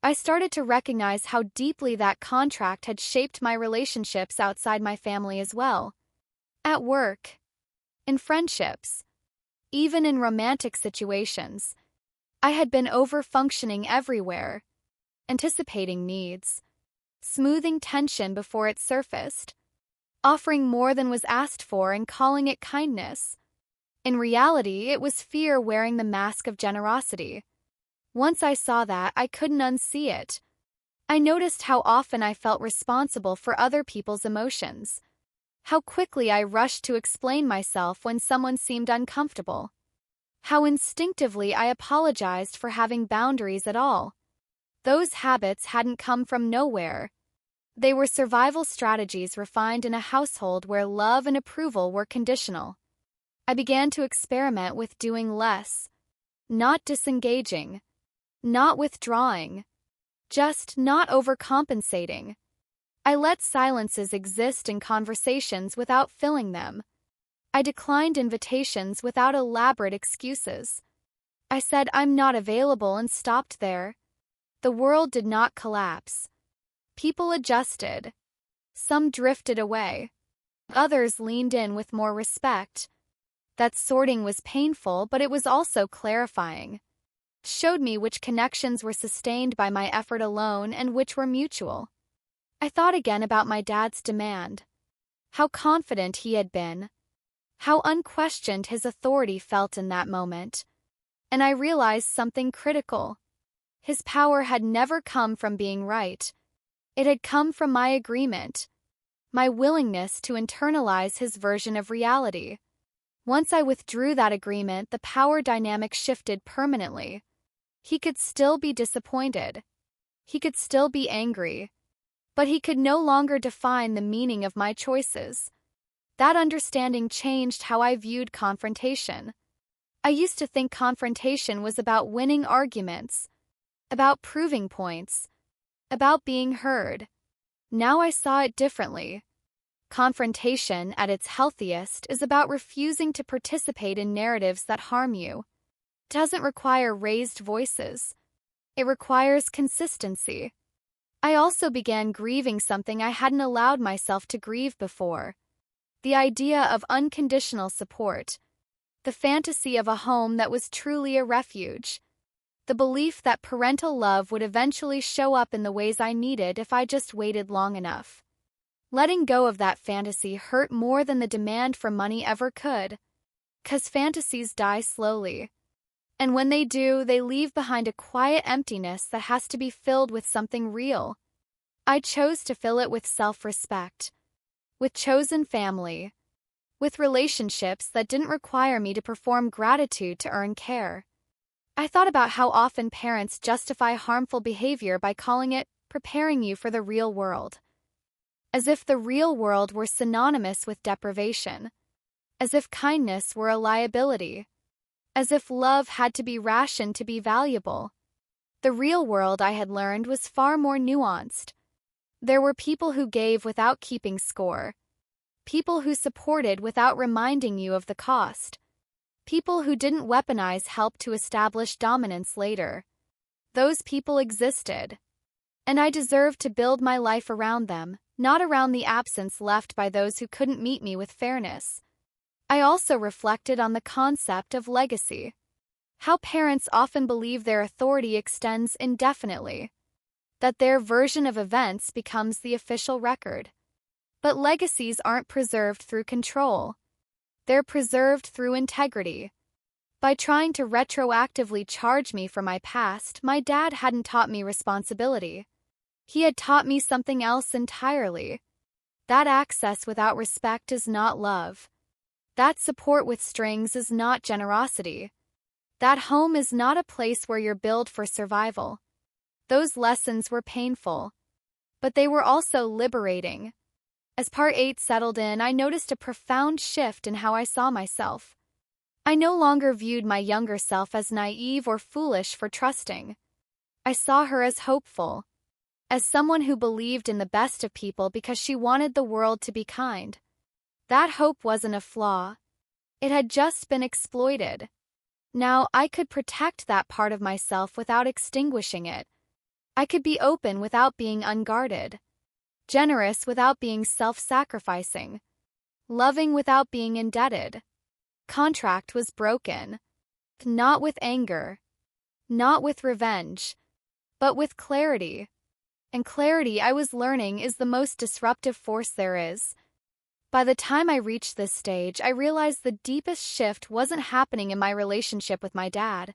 I started to recognize how deeply that contract had shaped my relationships outside my family as well. At work, in friendships, even in romantic situations, I had been over-functioning everywhere, anticipating needs, smoothing tension before it surfaced, offering more than was asked for and calling it kindness. In reality, it was fear wearing the mask of generosity. Once I saw that, I couldn't unsee it. I noticed how often I felt responsible for other people's emotions, how quickly I rushed to explain myself when someone seemed uncomfortable, how instinctively I apologized for having boundaries at all. Those habits hadn't come from nowhere. They were survival strategies refined in a household where love and approval were conditional. I began to experiment with doing less, not disengaging, not withdrawing, just not overcompensating. I let silences exist in conversations without filling them. I declined invitations without elaborate excuses. I said I'm not available and stopped there. The world did not collapse. People adjusted. Some drifted away. Others leaned in with more respect. That sorting was painful, but it was also clarifying. It showed me which connections were sustained by my effort alone and which were mutual. I thought again about my dad's demand. How confident he had been. How unquestioned his authority felt in that moment. And I realized something critical. His power had never come from being right. It had come from my agreement, my willingness to internalize his version of reality. Once I withdrew that agreement, the power dynamic shifted permanently. He could still be disappointed. He could still be angry. But he could no longer define the meaning of my choices. That understanding changed how I viewed confrontation. I used to think confrontation was about winning arguments, about proving points, about being heard. Now I saw it differently. Confrontation, at its healthiest, is about refusing to participate in narratives that harm you. It doesn't require raised voices. It requires consistency. I also began grieving something I hadn't allowed myself to grieve before. The idea of unconditional support. The fantasy of a home that was truly a refuge. The belief that parental love would eventually show up in the ways I needed if I just waited long enough. Letting go of that fantasy hurt more than the demand for money ever could. 'Cause fantasies die slowly. And when they do, they leave behind a quiet emptiness that has to be filled with something real. I chose to fill it with self-respect, with chosen family, with relationships that didn't require me to perform gratitude to earn care. I thought about how often parents justify harmful behavior by calling it preparing you for the real world. As if the real world were synonymous with deprivation. As if kindness were a liability. As if love had to be rationed to be valuable. The real world, I had learned, was far more nuanced. There were people who gave without keeping score. People who supported without reminding you of the cost. People who didn't weaponize help to establish dominance later. Those people existed. And I deserved to build my life around them, not around the absence left by those who couldn't meet me with fairness. I also reflected on the concept of legacy. How parents often believe their authority extends indefinitely. That their version of events becomes the official record. But legacies aren't preserved through control. They're preserved through integrity. By trying to retroactively charge me for my past, my dad hadn't taught me responsibility. He had taught me something else entirely. That access without respect is not love. That support with strings is not generosity. That home is not a place where you're built for survival. Those lessons were painful. But they were also liberating. As part 8 settled in, I noticed a profound shift in how I saw myself. I no longer viewed my younger self as naive or foolish for trusting. I saw her as hopeful, as someone who believed in the best of people because she wanted the world to be kind. That hope wasn't a flaw. It had just been exploited. Now I could protect that part of myself without extinguishing it. I could be open without being unguarded, generous without being self-sacrificing, loving without being indebted. Contract was broken. Not with anger, not with revenge, but with clarity. And clarity, I was learning, is the most disruptive force there is. By the time I reached this stage, I realized the deepest shift wasn't happening in my relationship with my dad.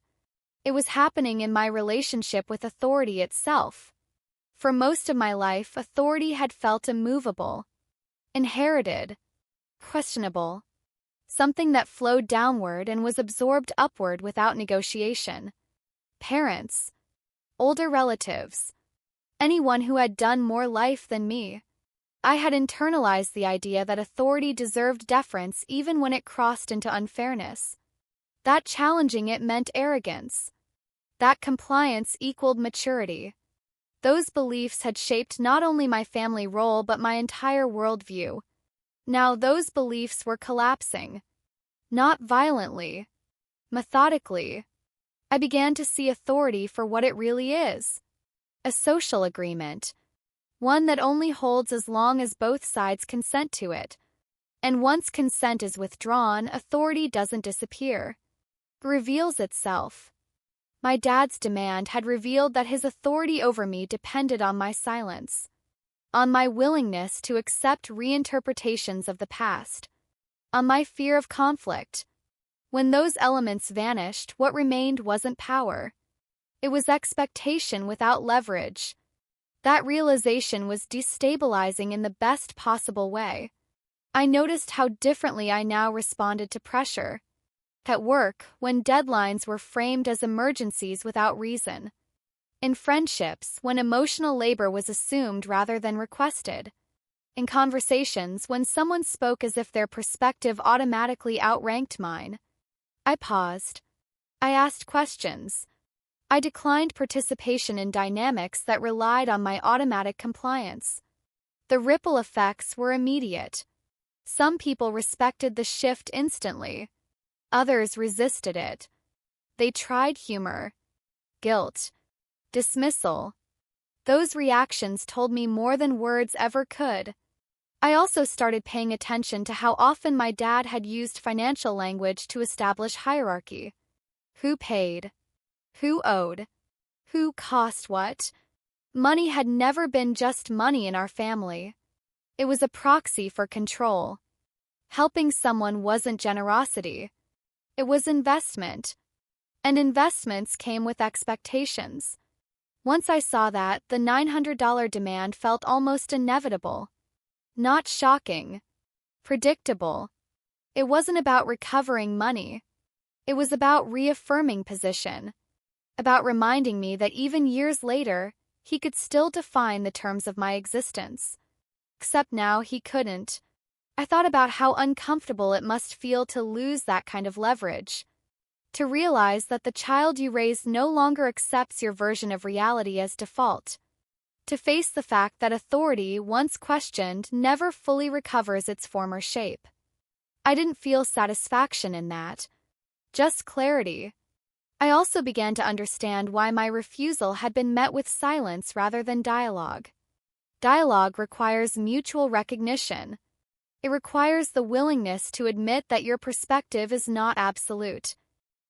It was happening in my relationship with authority itself. For most of my life, authority had felt immovable, inherited, questionable, something that flowed downward and was absorbed upward without negotiation. Parents, older relatives, anyone who had done more life than me. I had internalized the idea that authority deserved deference even when it crossed into unfairness. That challenging it meant arrogance. That compliance equaled maturity. Those beliefs had shaped not only my family role but my entire worldview. Now those beliefs were collapsing. Not violently, methodically. I began to see authority for what it really is. A social agreement. One that only holds as long as both sides consent to it. And once consent is withdrawn, authority doesn't disappear. It reveals itself. My dad's demand had revealed that his authority over me depended on my silence, on my willingness to accept reinterpretations of the past, on my fear of conflict. When those elements vanished, what remained wasn't power. It was expectation without leverage. That realization was destabilizing in the best possible way. I noticed how differently I now responded to pressure. At work, when deadlines were framed as emergencies without reason. In friendships, when emotional labor was assumed rather than requested. In conversations, when someone spoke as if their perspective automatically outranked mine. I paused. I asked questions. I declined participation in dynamics that relied on my automatic compliance. The ripple effects were immediate. Some people respected the shift instantly. Others resisted it. They tried humor, guilt, dismissal. Those reactions told me more than words ever could. I also started paying attention to how often my dad had used financial language to establish hierarchy. Who paid? Who owed? Who cost what? Money had never been just money in our family. It was a proxy for control. Helping someone wasn't generosity. It was investment. And investments came with expectations. Once I saw that, the $900 demand felt almost inevitable. Not shocking. Predictable. It wasn't about recovering money. It was about reaffirming position. About reminding me that even years later, he could still define the terms of my existence. Except now he couldn't. I thought about how uncomfortable it must feel to lose that kind of leverage. To realize that the child you raised no longer accepts your version of reality as default. To face the fact that authority, once questioned, never fully recovers its former shape. I didn't feel satisfaction in that. Just clarity. I also began to understand why my refusal had been met with silence rather than dialogue. Dialogue requires mutual recognition. It requires the willingness to admit that your perspective is not absolute.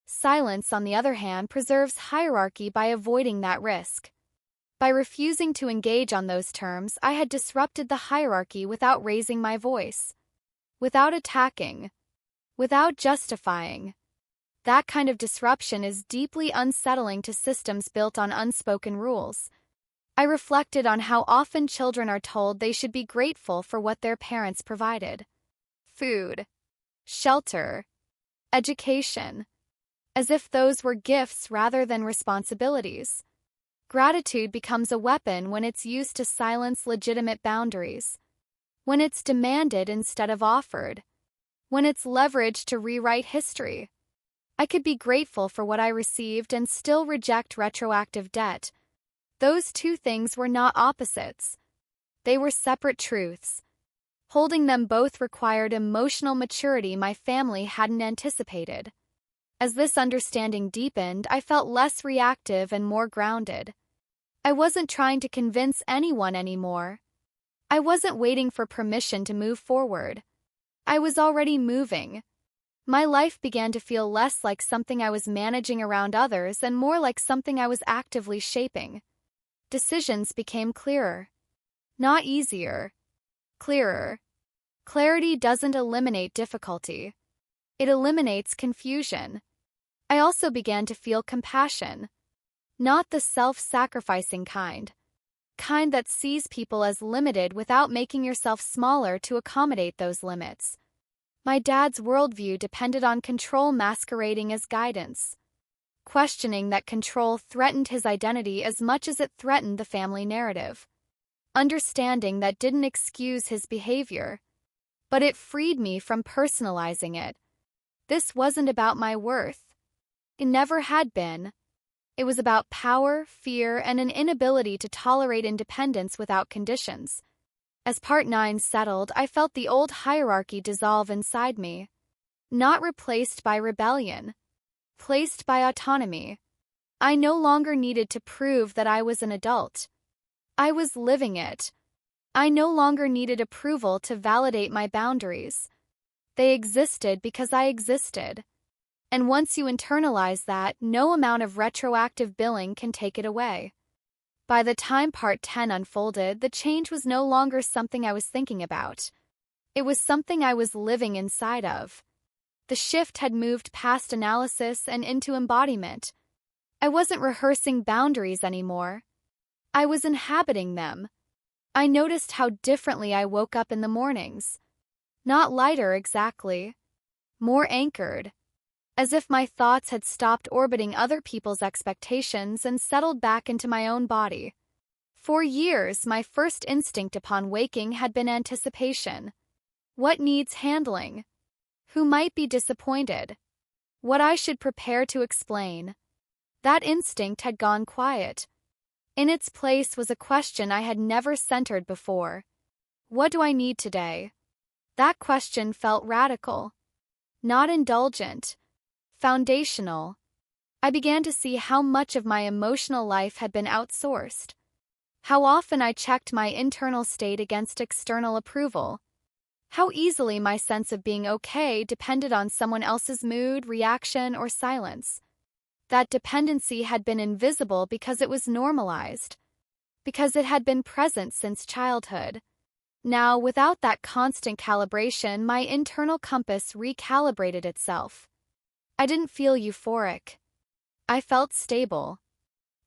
Silence, on the other hand, preserves hierarchy by avoiding that risk. By refusing to engage on those terms, I had disrupted the hierarchy without raising my voice, without attacking, without justifying. That kind of disruption is deeply unsettling to systems built on unspoken rules. I reflected on how often children are told they should be grateful for what their parents provided. Food, shelter, education. As if those were gifts rather than responsibilities. Gratitude becomes a weapon when it's used to silence legitimate boundaries. when it's demanded instead of offered, when it's leveraged to rewrite history. I could be grateful for what I received and still reject retroactive debt. Those two things were not opposites. They were separate truths. Holding them both required emotional maturity my family hadn't anticipated. As this understanding deepened, I felt less reactive and more grounded. I wasn't trying to convince anyone anymore. I wasn't waiting for permission to move forward. I was already moving. My life began to feel less like something I was managing around others and more like something I was actively shaping. Decisions became clearer. Not easier. Clearer. Clarity doesn't eliminate difficulty. It eliminates confusion. I also began to feel compassion. Not the self-sacrificing kind that sees people as limited without making yourself smaller to accommodate those limits. My dad's worldview depended on control masquerading as guidance. Questioning that control threatened his identity as much as it threatened the family narrative. Understanding that didn't excuse his behavior, but it freed me from personalizing it. This wasn't about my worth. It never had been. It was about power, fear, and an inability to tolerate independence without conditions. As Part 9 settled, I felt the old hierarchy dissolve inside me. Not replaced by rebellion. Placed by autonomy. I no longer needed to prove that I was an adult. I was living it. I no longer needed approval to validate my boundaries. They existed because I existed. And once you internalize that, no amount of retroactive billing can take it away. By the time Part 10 unfolded, the change was no longer something I was thinking about. It was something I was living inside of. The shift had moved past analysis and into embodiment. I wasn't rehearsing boundaries anymore. I was inhabiting them. I noticed how differently I woke up in the mornings. Not lighter exactly. More anchored. As if my thoughts had stopped orbiting other people's expectations and settled back into my own body. For years, my first instinct upon waking had been anticipation. What needs handling? Who might be disappointed? What I should prepare to explain. That instinct had gone quiet. In its place was a question I had never centered before. What do I need today? That question felt radical. Not indulgent. Foundational. I began to see how much of my emotional life had been outsourced. How often I checked my internal state against external approval. How easily my sense of being okay depended on someone else's mood, reaction, or silence. That dependency had been invisible because it was normalized. Because it had been present since childhood. Now, without that constant calibration, my internal compass recalibrated itself. I didn't feel euphoric. I felt stable.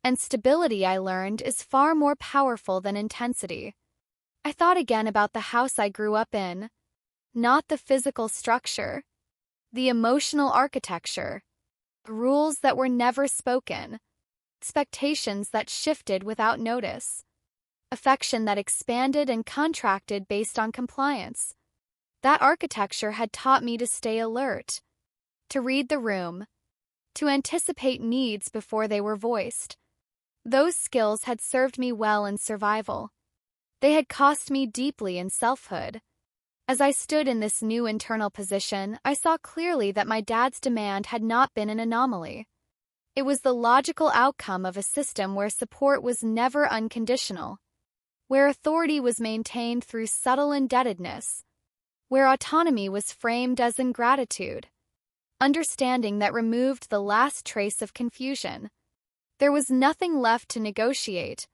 And stability, I learned, is far more powerful than intensity. I thought again about the house I grew up in. Not the physical structure. The emotional architecture. Rules that were never spoken. Expectations that shifted without notice. Affection that expanded and contracted based on compliance. That architecture had taught me to stay alert. To read the room. To anticipate needs before they were voiced. Those skills had served me well in survival. They had cost me deeply in selfhood. As I stood in this new internal position, I saw clearly that my dad's demand had not been an anomaly. It was the logical outcome of a system where support was never unconditional, where authority was maintained through subtle indebtedness, where autonomy was framed as ingratitude. Understanding that removed the last trace of confusion. There was nothing left to negotiate.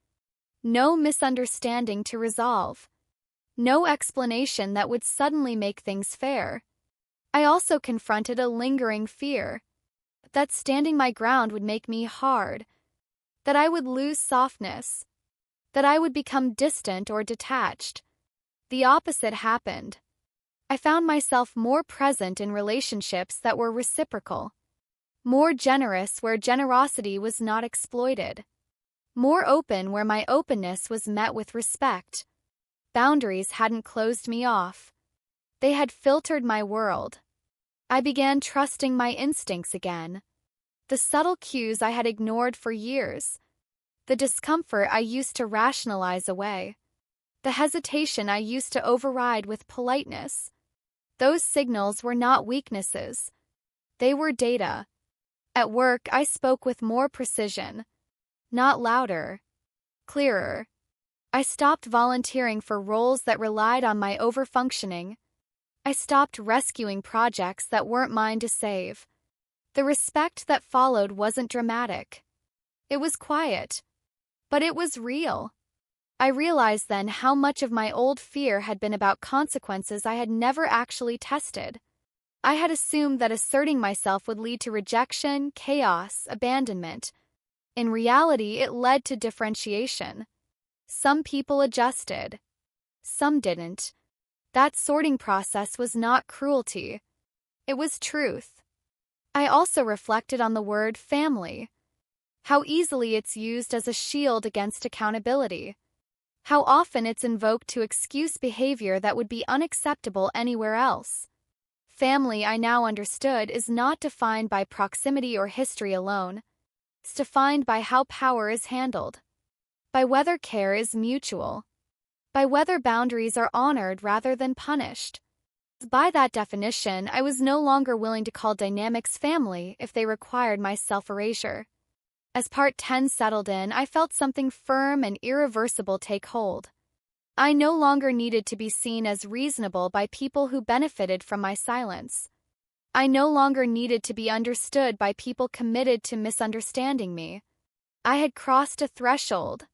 No misunderstanding to resolve. No explanation that would suddenly make things fair. I also confronted a lingering fear. That standing my ground would make me hard. That I would lose softness. That I would become distant or detached. The opposite happened. I found myself more present in relationships that were reciprocal. More generous where generosity was not exploited. More open where my openness was met with respect. Boundaries hadn't closed me off. They had filtered my world. I began trusting my instincts again. The subtle cues I had ignored for years. The discomfort I used to rationalize away. The hesitation I used to override with politeness. Those signals were not weaknesses. They were data. At work, I spoke with more precision. Not louder. Clearer. I stopped volunteering for roles that relied on my overfunctioning. I stopped rescuing projects that weren't mine to save. The respect that followed wasn't dramatic. It was quiet. But it was real. I realized then how much of my old fear had been about consequences I had never actually tested. I had assumed that asserting myself would lead to rejection, chaos, abandonment. In reality, it led to differentiation. Some people adjusted. Some didn't. That sorting process was not cruelty. It was truth. I also reflected on the word family. How easily it's used as a shield against accountability. How often it's invoked to excuse behavior that would be unacceptable anywhere else. Family, I now understood, is not defined by proximity or history alone. It's defined by how power is handled. By whether care is mutual. By whether boundaries are honored rather than punished. By that definition, I was no longer willing to call dynamics family if they required my self-erasure. As part 10 settled in, I felt something firm and irreversible take hold. I no longer needed to be seen as reasonable by people who benefited from my silence. I no longer needed to be understood by people committed to misunderstanding me. I had crossed a threshold.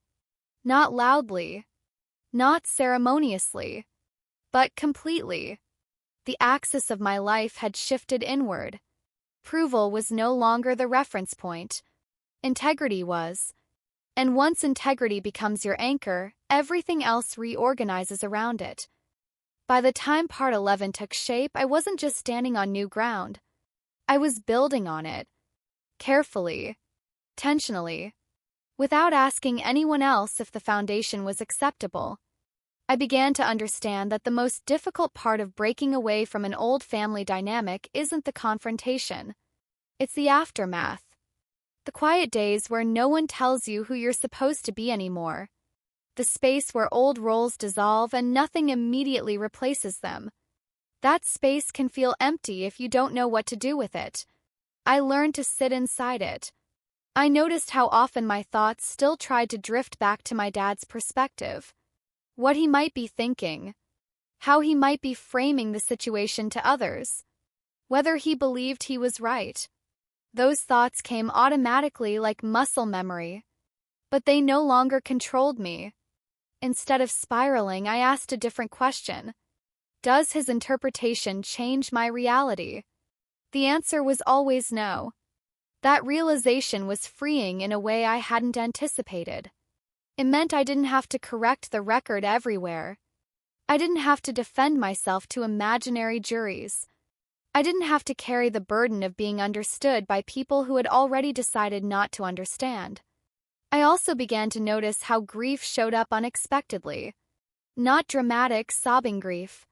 Not loudly. Not ceremoniously. But completely. The axis of my life had shifted inward. Approval was no longer the reference point. Integrity was. And once integrity becomes your anchor, everything else reorganizes around it. By the time part 11 took shape, I wasn't just standing on new ground. I was building on it. Carefully. Intentionally. Without asking anyone else if the foundation was acceptable. I began to understand that the most difficult part of breaking away from an old family dynamic isn't the confrontation. It's the aftermath. The quiet days where no one tells you who you're supposed to be anymore. The space where old roles dissolve and nothing immediately replaces them. That space can feel empty if you don't know what to do with it. I learned to sit inside it. I noticed how often my thoughts still tried to drift back to my dad's perspective. What he might be thinking. How he might be framing the situation to others. Whether he believed he was right. Those thoughts came automatically like muscle memory. But they no longer controlled me. Instead of spiraling, I asked a different question. Does his interpretation change my reality? The answer was always no. That realization was freeing in a way I hadn't anticipated. It meant I didn't have to correct the record everywhere. I didn't have to defend myself to imaginary juries. I didn't have to carry the burden of being understood by people who had already decided not to understand. I also began to notice how grief showed up unexpectedly. Not dramatic, sobbing grief.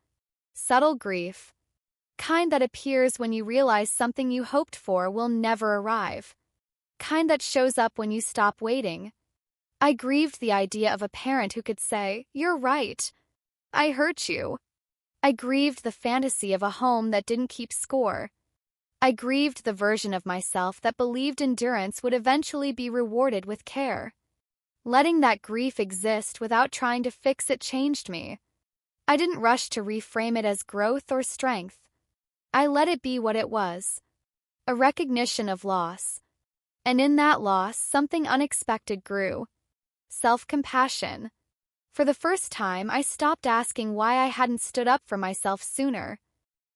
Subtle grief. Kind that appears when you realize something you hoped for will never arrive. Kind that shows up when you stop waiting. I grieved the idea of a parent who could say, "You're right. I hurt you." I grieved the fantasy of a home that didn't keep score. I grieved the version of myself that believed endurance would eventually be rewarded with care. Letting that grief exist without trying to fix it changed me. I didn't rush to reframe it as growth or strength. I let it be what it was. A recognition of loss. And in that loss, something unexpected grew. Self-compassion. For the first time, I stopped asking why I hadn't stood up for myself sooner.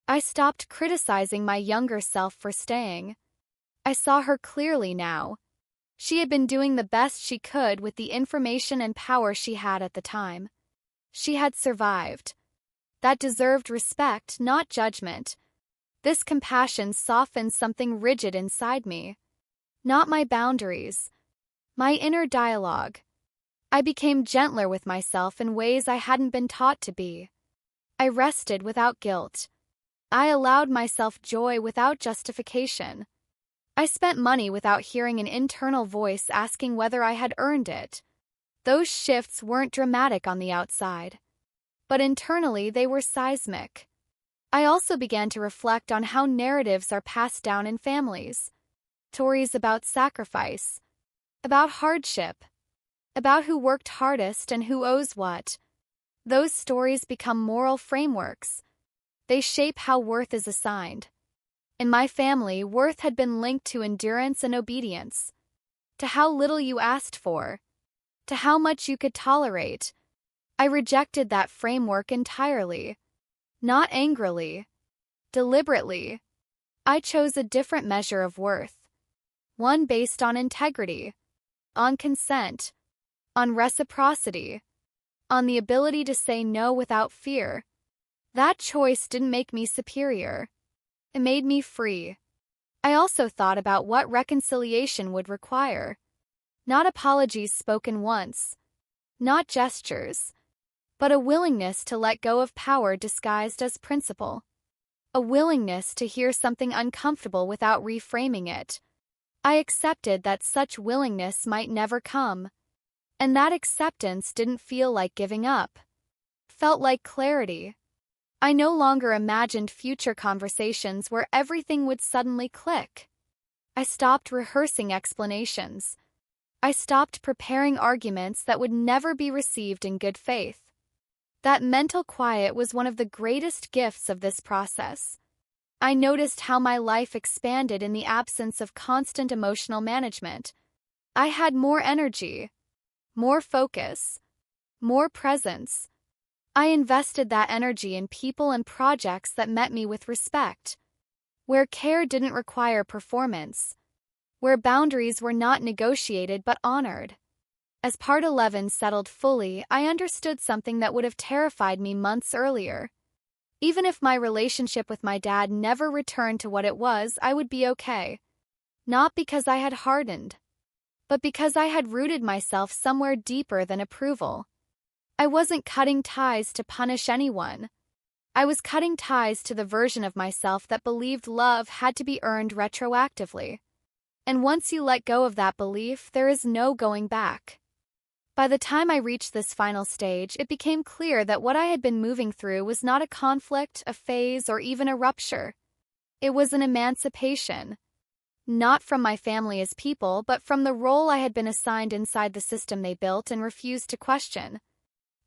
I stopped criticizing my younger self for staying. I saw her clearly now. She had been doing the best she could with the information and power she had at the time. She had survived. That deserved respect, not judgment. This compassion softened something rigid inside me. Not my boundaries. My inner dialogue. I became gentler with myself in ways I hadn't been taught to be. I rested without guilt. I allowed myself joy without justification. I spent money without hearing an internal voice asking whether I had earned it. Those shifts weren't dramatic on the outside, but internally they were seismic. I also began to reflect on how narratives are passed down in families. Stories about sacrifice, about hardship, about who worked hardest and who owes what. Those stories become moral frameworks. They shape how worth is assigned. In my family, worth had been linked to endurance and obedience, to how little you asked for, to how much you could tolerate. I rejected that framework entirely. Not angrily, deliberately. I chose a different measure of worth. One based on integrity, on consent, on reciprocity, on the ability to say no without fear. That choice didn't make me superior. It made me free. I also thought about what reconciliation would require. Not apologies spoken once, not gestures, but a willingness to let go of power disguised as principle. A willingness to hear something uncomfortable without reframing it. I accepted that such willingness might never come. And that acceptance didn't feel like giving up. Felt like clarity. I no longer imagined future conversations where everything would suddenly click. I stopped rehearsing explanations. I stopped preparing arguments that would never be received in good faith. That mental quiet was one of the greatest gifts of this process. I noticed how my life expanded in the absence of constant emotional management. I had more energy, more focus, more presence. I invested that energy in people and projects that met me with respect, where care didn't require performance, where boundaries were not negotiated but honored. As Part 11 settled fully, I understood something that would have terrified me months earlier. Even if my relationship with my dad never returned to what it was, I would be okay. Not because I had hardened, but because I had rooted myself somewhere deeper than approval. I wasn't cutting ties to punish anyone. I was cutting ties to the version of myself that believed love had to be earned retroactively. And once you let go of that belief, there is no going back. By the time I reached this final stage, it became clear that what I had been moving through was not a conflict, a phase, or even a rupture. It was an emancipation. Not from my family as people, but from the role I had been assigned inside the system they built and refused to question.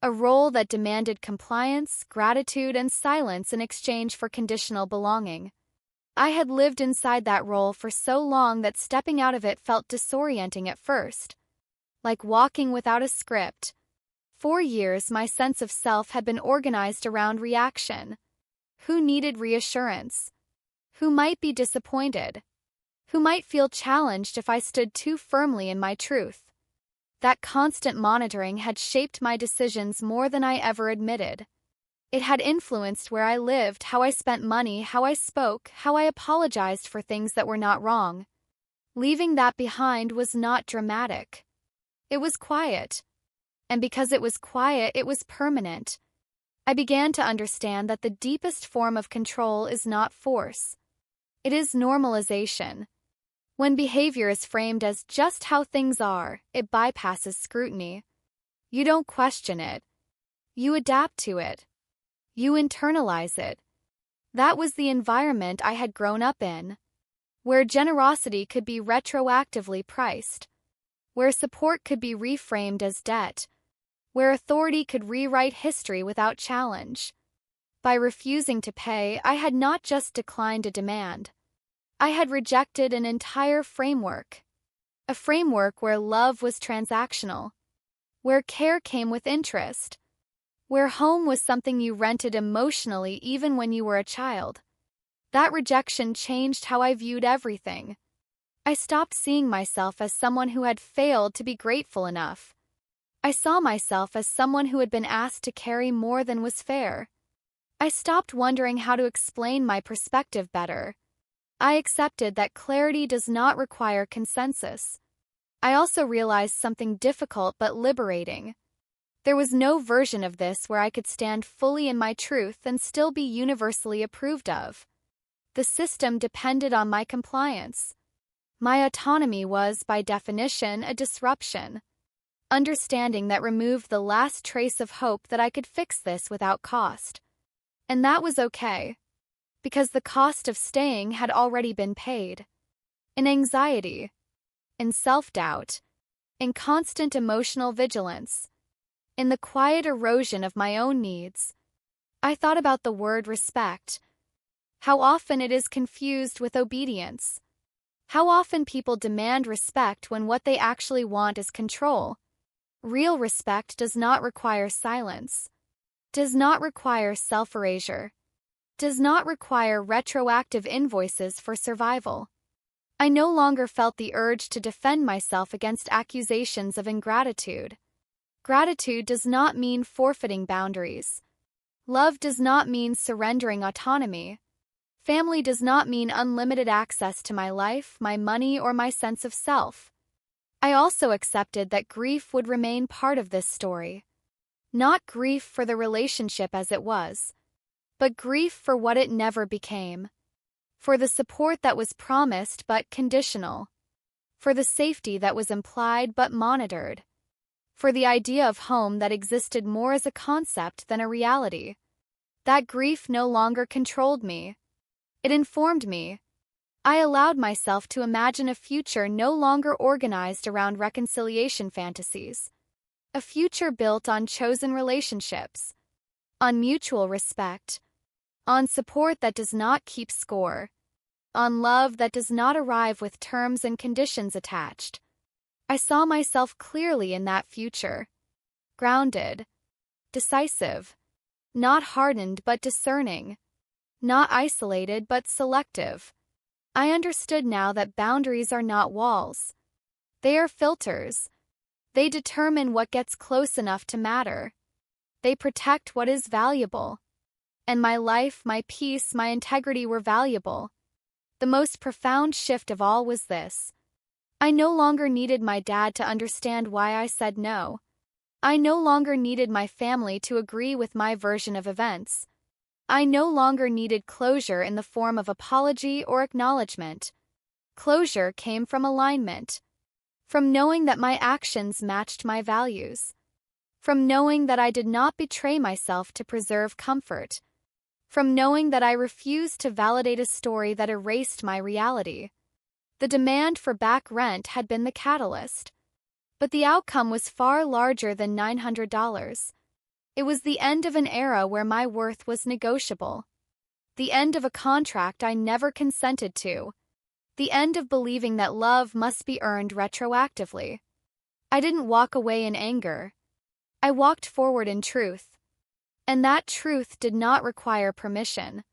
A role that demanded compliance, gratitude, and silence in exchange for conditional belonging. I had lived inside that role for so long that stepping out of it felt disorienting at first. Like walking without a script. For years, my sense of self had been organized around reaction. Who needed reassurance? Who might be disappointed? Who might feel challenged if I stood too firmly in my truth? That constant monitoring had shaped my decisions more than I ever admitted. It had influenced where I lived, how I spent money, how I spoke, how I apologized for things that were not wrong. Leaving that behind was not dramatic. It was quiet. And because it was quiet, it was permanent. I began to understand that the deepest form of control is not force. It is normalization. When behavior is framed as just how things are, it bypasses scrutiny. You don't question it. You adapt to it. You internalize it. That was the environment I had grown up in, where generosity could be retroactively priced, where support could be reframed as debt, where authority could rewrite history without challenge. By refusing to pay, I had not just declined a demand. I had rejected an entire framework. A framework where love was transactional, where care came with interest, where home was something you rented emotionally even when you were a child. That rejection changed how I viewed everything. I stopped seeing myself as someone who had failed to be grateful enough. I saw myself as someone who had been asked to carry more than was fair. I stopped wondering how to explain my perspective better. I accepted that clarity does not require consensus. I also realized something difficult but liberating. There was no version of this where I could stand fully in my truth and still be universally approved of. The system depended on my compliance. My autonomy was, by definition, a disruption. Understanding that removed the last trace of hope that I could fix this without cost. And that was okay, because the cost of staying had already been paid. In anxiety, in self-doubt, in constant emotional vigilance, in the quiet erosion of my own needs, I thought about the word respect. How often it is confused with obedience. How often people demand respect when what they actually want is control. Real respect does not require silence, does not require self-erasure, does not require retroactive invoices for survival. I no longer felt the urge to defend myself against accusations of ingratitude. Gratitude does not mean forfeiting boundaries. Love does not mean surrendering autonomy. Family does not mean unlimited access to my life, my money, or my sense of self. I also accepted that grief would remain part of this story. Not grief for the relationship as it was, but grief for what it never became. For the support that was promised but conditional. For the safety that was implied but monitored. For the idea of home that existed more as a concept than a reality. That grief no longer controlled me. It informed me. I allowed myself to imagine a future no longer organized around reconciliation fantasies. A future built on chosen relationships, on mutual respect, on support that does not keep score, on love that does not arrive with terms and conditions attached. I saw myself clearly in that future. Grounded, decisive, not hardened but discerning, not isolated but selective. I understood now that boundaries are not walls. They are filters. They determine what gets close enough to matter. They protect what is valuable. And my life, my peace, my integrity were valuable. The most profound shift of all was this. I no longer needed my dad to understand why I said no. I no longer needed my family to agree with my version of events. I no longer needed closure in the form of apology or acknowledgement. Closure came from alignment. From knowing that my actions matched my values. From knowing that I did not betray myself to preserve comfort. From knowing that I refused to validate a story that erased my reality. The demand for back rent had been the catalyst. But the outcome was far larger than $900. It was the end of an era where my worth was negotiable. The end of a contract I never consented to. The end of believing that love must be earned retroactively. I didn't walk away in anger. I walked forward in truth. And that truth did not require permission.